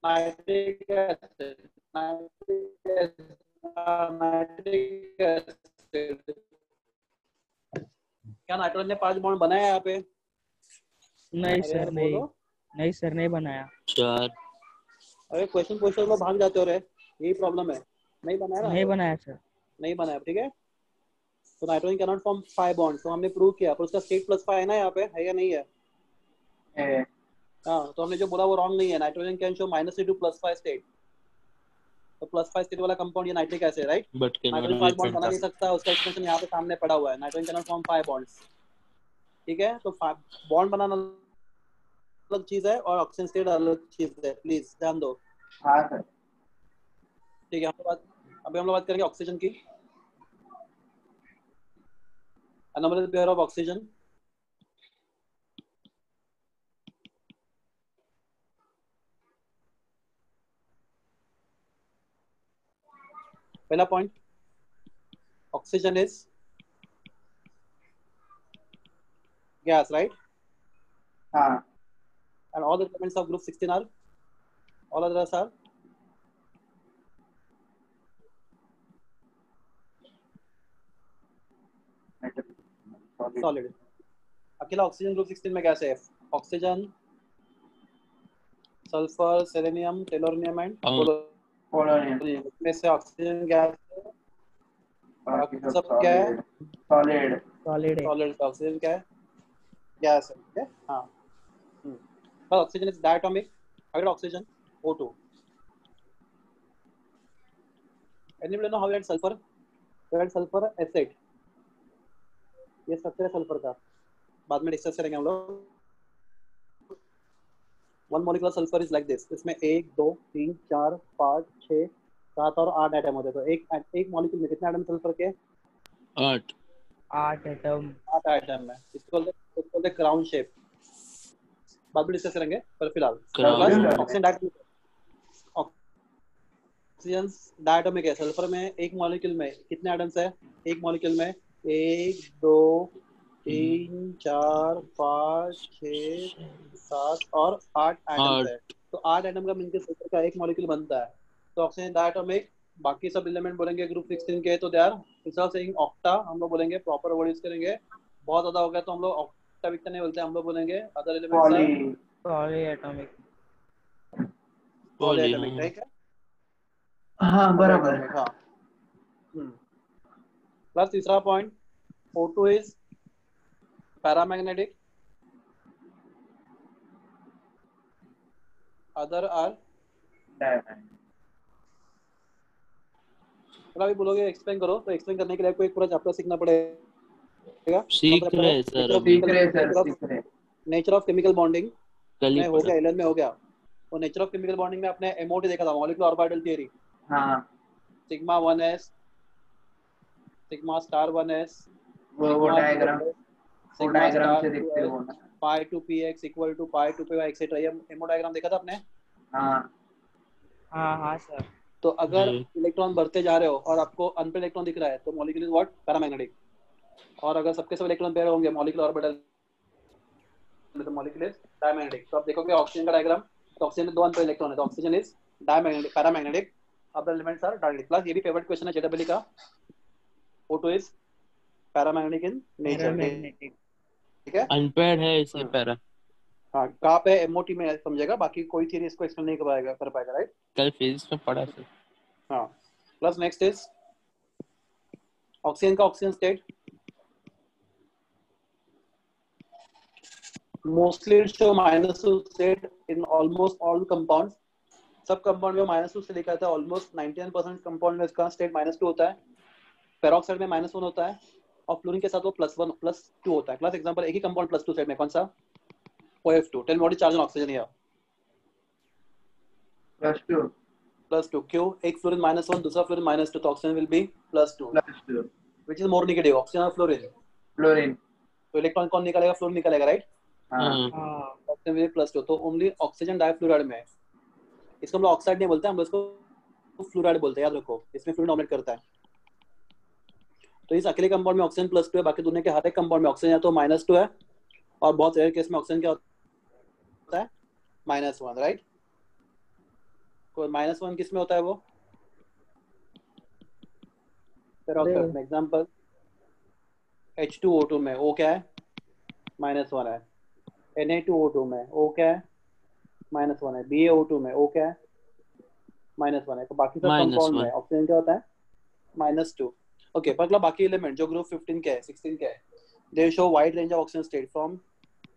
Nitric acid, nitric acid. क्या नाइट्रोजन ने 5 बॉन्ड बनाया है यहाँ पे? नहीं अरे सर यार नहीं, बोलो। नहीं सर नहीं बनाया। 4 अरे क्वेश्चन पूछते हो तो भाग जाते हो रे, यही प्रॉब्लम है। नहीं बनाया ना? नहीं बनाया सर। नहीं बनाया, ठीक है। तो nitrogen can not form 5 bond, तो हमने प्रूव किया, पर उसका स्टेट +5 है ना यहाँ पे, है या नहीं है? है। हाँ तो हमने जो बोला वो रॉन्ग नहीं है। Nitrogen can show -3 to +5 state, तो +5 स्टेट वाला कंपाउंड ये nitric acid, right? But can nitrogen not 5 be bond बना नहीं पेंटा। सकता, उसका एक्सप्रेशन यहाँ पे सामने पड़ा हुआ है। Nitrogen can not form 5 bonds, ठीक है। तो बॉन्ड बनाना अलग चीज है और ऑक्सीजन स्टेट अलग चीज है, प्लीज ध्यान दो। हाँ सर। ठीक है, अभी हम लोग बात करेंगे ऑक्सीजन की। anomalous pair of oxygen, पहला point, oxygen is gas, right? हाँ And all the elements of group 16 are, all others are solid. अकेला ऑक्सीजन ग्रुप 16 में गैस है, oxygen, sulphur, selenium, tellurium and polonium, में से ऑक्सीजन गैस है, बाकी सब सब क्या है? सॉलिड। सॉलिड है। सॉलिड, ऑक्सीजन क्या है? गैस है, ठीक है? हाँ, but oxygen is diatomic. How did oxygen? O2. Anybody know how we had sulfur? We had sulfur acid. ये स्ट्रक्चर है सल्फर का, बाद में डिस्कस करेंगे हम लोग। One molecular sulphur is like this, इसमें 1 2 3 4 5 6 7 और 8 एटम होते हैं। तो एक मॉलिक्यूल में कितने एटम सल्फर के? 8 एटम। 8 एटम है। इसको बोलते हैं क्राउन शेप, बाद में डिस्कस करेंगे, पर फिलहाल ऑक्सीजन ऑक्सीजन डायटोमिक है। सल्फर में एक मॉलिक्यूल में कितने एटम्स है? एक मॉलिक्यूल में 1 2 3 4 5 6 7 और 8 एटम्स है। तो 8 एटम का मिलकर सल्फर का एक मॉलिक्यूल बनता है। तो ऑक्सीजन डायटोमिक, बाकी सब एलिमेंट बोलेंगे ग्रुप 16 के, तो they are instead of saying octa हम लोग बोलेंगे प्रॉपर वर्ड यूज करेंगे। बहुत ज्यादा हो गया तो हम लोग ऑक्टा विक्टा नहीं बोलते, हम लोग बोलेंगे other elements poly atomic. Poly atomic, ठीक है? हाँ बराबर। हाँ। प्लस तीसरा point, O2 is paramagnetic, other are अभी बोलोगे एक्सप्लेन करो, तो एक्सप्लेन करने के लिए आपको एक पूरा चैप्टर सीखना पड़ेगा। सीख रहे हैं सर अभी। सीख रहे। नेचर ऑफ केमिकल बॉन्डिंग कल ही में हो गया, एलन में हो गया। तो नेचर ऑफ केमिकल बॉन्डिंग में आपने MOT देखा था, मॉलिक्यूलर ऑर्बिटल थ्योरी। हाँ sigma 1s, sigma star 1s, वो डायग्राम से देखते हो ना। pi to px equal to pi to py etcetera, ये एमो डायग्राम देखा था आपने? हाँ सर। तो अगर इलेक्ट्रॉन बढ़ते जा रहे हो और आपको अनपेड इलेक्ट्रॉन दिख रहा है तो मॉलिक्यूल इज व्हाट? पैरामैग्नेटिक। और अगर सबके सब इलेक्ट्रॉन पेयर होंगे मॉलिक्यूलर ऑर्बिटल में तो मॉलिक्यूल इज डायमैग्नेटिक। तो आप देखोगे ऑक्सीजन का डायग्राम, तो ऑक्सीजन में 2 अनपेड इलेक्ट्रॉन है, तो oxygen is diamagnetic, paramagnetic. Other elements are diamagnetic. Plus ये भी फेवरेट क्वेश्चन है जेडब्ल्यूई का, O2 is paramagnetic in nature, ठीक है? अनपेड है इसलिए पैरा। हाँ, कहाँ पे MOT में समझेगा, बाकी कोई थ्योरी इसको एक्सप्लेन नहीं कर पाएगा, राइट? कल फिजिक्स में पढ़ा सर। हाँ। प्लस नेक्स्ट इज ऑक्सीजन का oxygen state mostly show -2 state in almost all compounds. सब कंपाउंड में -2 से लिखा था, ऑलमोस्ट 99% कंपाउंड में इसका स्टेट -2 होता है। पेरोक्साइड में -1 होता है और फ्लोरीन के साथ वो +1 +2 होता है। क्लास एग्जांपल, एक ही कंपाउंड +2 स्टेट में, कौन सा? OF2। Tell what is charge on oxygen here? +2। क्यों? एक फ्लोरीन -1, दूसरा फ्लोरीन -2, तो oxygen will be +2, which is more negative, oxygen और फ्लोरीन? तो इलेक्ट्रॉन कौन निकालेगा? फ्लोरीन निकालेगा, राइट? Oxygen will be +2। तो ओनली ऑक्सीजन डाइफ्लोराइड में, इसको हम लोग ऑक्साइड नहीं बोलते, हम लोग इसको फ्लोराइड बोलते हैं, याद रखो, इसमें फ्लोरीन डोमिनेट करता है। तो इस अकेले कंपाउंड में ऑक्सीजन +2 है, बाकी दुनिया के हर एक कंपाउंड में ऑक्सीजन या तो -2 है, और बहुत रेयर केस में ऑक्सीजन क्या होता है? -1, राइट? कोई -1 किस में होता है? वो पेरोक्साइड में। एग्जांपल, H2O2 में O क्या है? -1 है। Na2O2 में O क्या है? -1 है। BaO2 में O क्या है? -1 है। तो बाकी सब कंपाउंड में ऑक्सीजन क्या होता है? -2। ओके, मतलब बाकी एलिमेंट जो ग्रुप 15 के है, 16 के है, दे show wide range of oxygen state from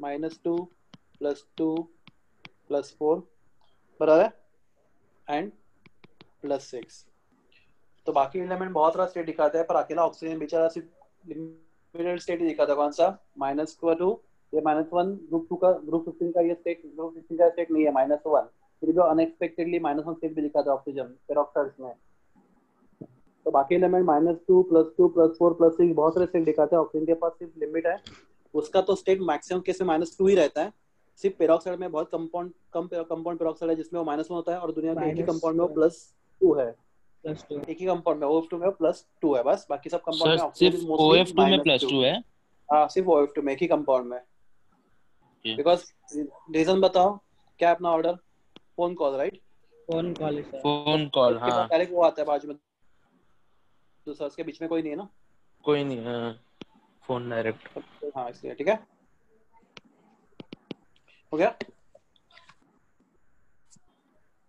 -2 +2 +4 बराबर है, एंड +6। तो बाकी एलिमेंट बहुत सारा स्टेट दिखाता है, पर अकेला ऑक्सीजन बेचारा सिर्फ लिमिटेड स्टेट ही दिखाता है। कौन सा? -2 ये -1 ग्रुप 15 का ये स्टेट ग्रुप 15 का स्टेट नहीं है -1, फिर भी अनएक्सपेक्टेडली -1 स्टेट भी लिखा था ऑक्सीजन पेरोक्साइड्स में। तो बाकी एलिमेंट -2 +2 +4 +6 बहुत सारे स्टेट दिखाते हैं। ऑक्सीजन के पास सिर्फ लिमिट है उसका, तो स्टेट मैक्सिमम केस में -2 ही रहता है। सिर्फ पेरोक्साइड में बहुत कम कंपाउंड पेरोक्साइड है जिसमें वो -1 होता है, और दुनिया के एक ही कंपाउंड में वो +2 है। +2 एक ही कंपाउंड में OF2 में +2 है बस, बाकी सब कंपाउंड सर में ऑक्सीजन सिर्फ इज मोस्टली OF2 में +2 है। हाँ सिर्फ OF2 में एक ही कंपाउंड में। Okay. बिकॉज रीजन बताओ क्या है अपना order? Phone call right, phone call है सर। फोन कॉल, उसके बाद हाँ डायरेक्ट वो आता है बाजू में, दूसरा उसके बीच में कोई नहीं है ना। कोई नहीं, हाँ फोन डायरेक्ट। हाँ इसलिए ठीक है, हो गया।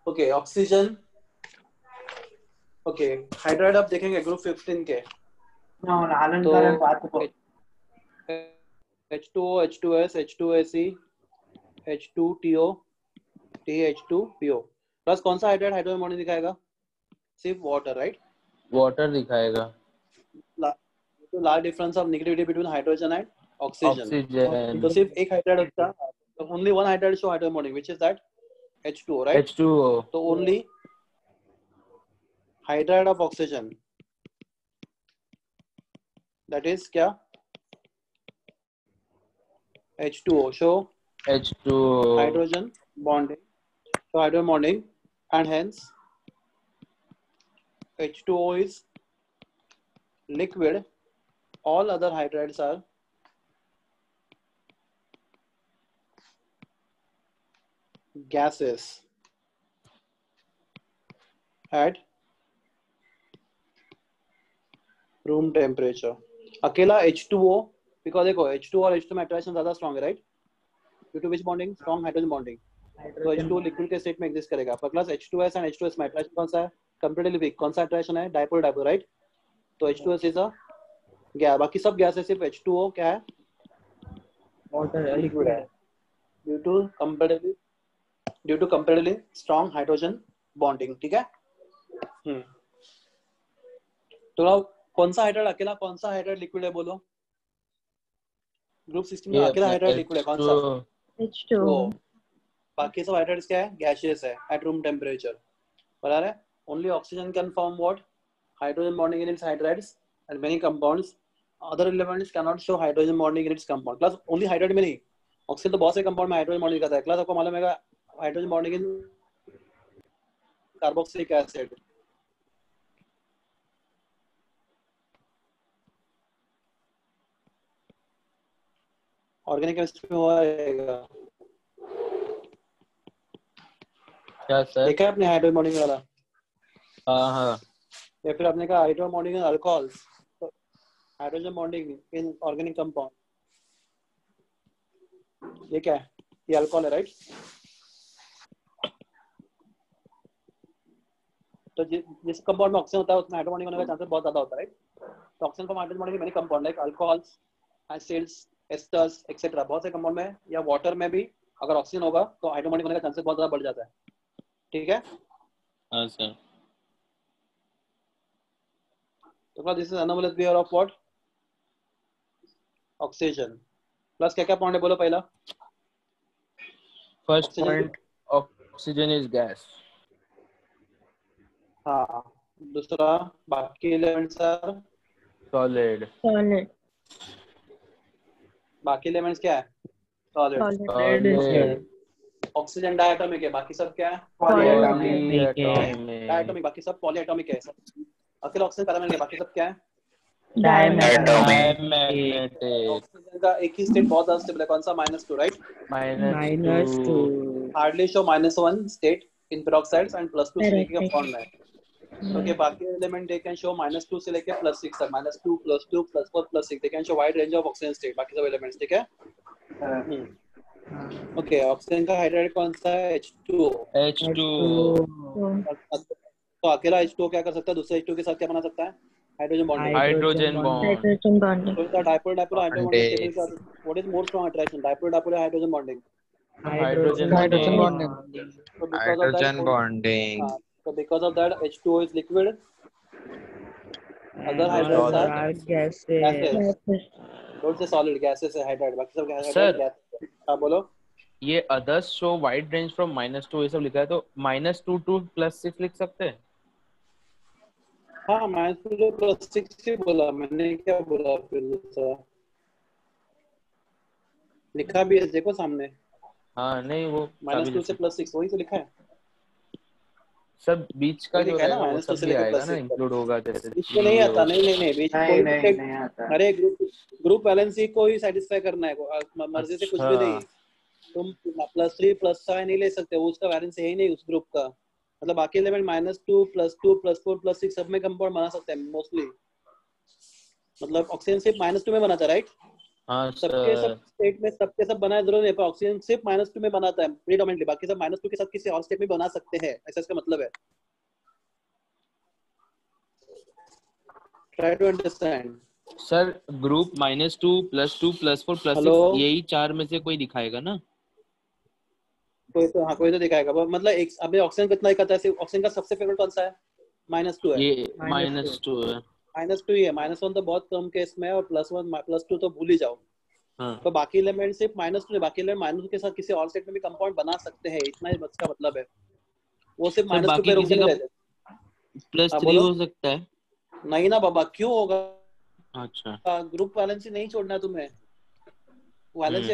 ओके ऑक्सीजन, ओके हाइड्राइड आप देखेंगे ग्रुप 15 के, तो H2O H2S H2SE H2TO TH2PO plus कौन सा हाइड्राइड हाइड्रोजन बॉन्ड दिखाएगा? सिर्फ वाटर राइट, वाटर दिखाएगा। तो large difference of negativity between hydrogen and oxygen. Oxygen तो सिर्फ एक हाइड्राइड होता है, तो only one hydride show hydrogen bonding which is that H2O right. H2O तो only hydride of oxygen that is क्या H2O show H2O hydrogen bonding, so hydrogen bonding, and hence H2O is liquid, all other hydrides are gases at room temperature। अकेला H2O, because देखो H2 और H2 में attraction ज्यादा strong है right, due to which bonding? Strong hydrogen bonding. तो H2 liquid के state में exist करेगा, पर प्लस H2S एंड H2S में अट्रैक्शन कौन सा है? Comparatively weak. कौन सा अट्रैक्शन है? Dipole dipole right. तो H2S इज अ गैस, बाकी सब गैस है, सिर्फ H2O क्या है? वाटर लिक्विड है, due to comparatively strong hydrogen bonding. ठीक है। तो अब कौन सा हाइड्राइड अकेला, कौन सा हाइड्राइड लिक्विड है बोलो? ग्रुप 16 में अकेला हाइड्राइड लिक्विड है कौन सा? H2O। बाकी सब हाइड्राइड्स क्या है? गैसियस है एट रूम टेम्परेचर। बराबर है। Only oxygen can form what? Hydrogen bonding in its hydrides and many compounds. Other elements can not show hydrogen bonding in its compound. Plus only hydride में नहीं, oxygen तो बहुत से compound में hydrogen bonding करता है। क्लास आपको मालूम है hydrogen bonding in carboxylic acid. Organic chemistry में होगा क्या सर? देखा है आपने हाइड्रोजन बॉन्डिंग वाला? हाँ हाँ। या फिर आपने कहा hydrogen bonding in alcohols, hydrogen bonding in organic compound, ये क्या है? ये अल्कोहल है राइट। तो जिस कंपाउंड में ऑक्सीजन होता है उसमें हाइड्रोजन बॉन्डिंग होने का चांसेस बहुत ज्यादा होता है राइट। तो oxygen form hydrogen bonding many compound like alcohols, acids, asters etcetera. बहुत से कंपाउंड में या वाटर में भी अगर ऑक्सीजन होगा तो हाइड्रोजन बॉन्डिंग होने का चांसेस बहुत ज्यादा बढ़ जाता है। ठीक है। हाँ सर। तो this is anomalous behavior of what? Oxygen. Plus क्या क्या पॉइंट है बोलो पहला? First Oxygen- point, oxygen is gas. हाँ। दूसरा बाकी एलिमेंट्स आर सॉलिड। Solid। बाकी एलिमेंट्स क्या है? सॉलिड। सॉलिड। ऑक्सीजन डायटोमिक है, बाकी सब क्या है? पॉलीएटॉमिक। डायटोमिक, बाकी सब पॉलीएटॉमिक है। अकेला ऑक्सीजन पैरामेल है, बाकी सब क्या है? डायमैग्नेटिक। ऑक्सीजन का एक ही स्टेट बहुत ज्यादा स्टेबल है, कौन सा? -2 right. -2 hardly show -1 state in peroxides and +2 से लेके फॉर्म में। ओके बाकी एलिमेंट दे कैन शो -2 से लेके +6 तक, -2 +2 +4 +6 they can show wide range of oxygen state, बाकी सब एलिमेंट्स। ठीक है। ओके ऑक्सीजन का हाइड्राइड कौन सा है? H2O। तो अकेला H2O क्या कर सकता है? दूसरे H2O के साथ क्या बना सकता है? Hydrogen bonding. Hydrogen bond. Hydrogen bonding। So the dipole hydrogen bonding stability, what is more strong attraction? Dipole hydrogen bonding. Hydrogen bonding। So because of that, bonding. so because of that H2O is liquid. Other And hydrides other are are gases. gases. कौन से solid gases है hydride, बाकी सब gas Sir. Gas. हाँ बोलो। ये others show wide range from -2 ये सब लिखा है, तो -2 to +6 लिख सकते हैं। हाँ -2 +6 ही बोला मैंने, क्या बोला फिर दूसरा लिखा भी है देखो सामने, हाँ नहीं वो -2 से +6 वही तो लिखा है। सब बीच का वही जो लिखा है ना, रहेगा वो -2 सब से भी लेकर आएगा ना, +6 तक। इंक्लूड होगा जैसे बीच में नहीं आता, नहीं बीच में कोई नहीं नहीं आता। अरे ग्रुप वैलेंसी को ही सेटिस्फाई करना है, मर्जी से कुछ भी अच्छा। नहीं। तुम +3 +5 नहीं ले सकते, वो उसका वैलेंस है ही नहीं उस ग्रुप का। मतलब बाकी एलिमेंट -2 +2 +4 +6 सब में कंपाउंड बना सकते हैं मोस्टली। मतलब ऑक्सीजन सिर्फ -2 में बनाता है, राइट? हाँ सबके सब सर। स्टेट में सबके सब बनाए जरूर नहीं, पर ऑक्सीजन सिर्फ -2 में बनाता है प्रीडोमिनेंटली, बाकी सब -2 के साथ किसी और स्टेट में बना सकते हैं, ऐसा इसका मतलब है। Try to understand. Sir group -2 +2 +4 +6 hello, यही 4 में से कोई दिखाएगा ना? कोई तो हाँ कोई तो दिखाएगा, मतलब एक अभी ऑक्सीजन कितना दिखाता है, ऑक्सीजन का सबसे फेवरेट कौन सा है? -2 है। ये -2 है। -2 ही है, -1 तो बहुत कम केस में है, और +1 +2 तो भूल ही जाओ। हाँ तो बाकी एलिमेंट सिर्फ -2 है, बाकी एलिमेंट -2 के साथ किसी और स्टेट में भी कंपाउंड बना सकते हैं, इतना ही बस का मतलब है। वो सिर्फ सर -2 बाकी पे रुक किसी नहीं का रहते। हाँ +3 बोलो। हो सकता है। नहीं ना बाबा, क्यों होगा? अच्छा। ग्रुप वैलेंसी नहीं छोड़ना है तुम्हें, वैलेंसी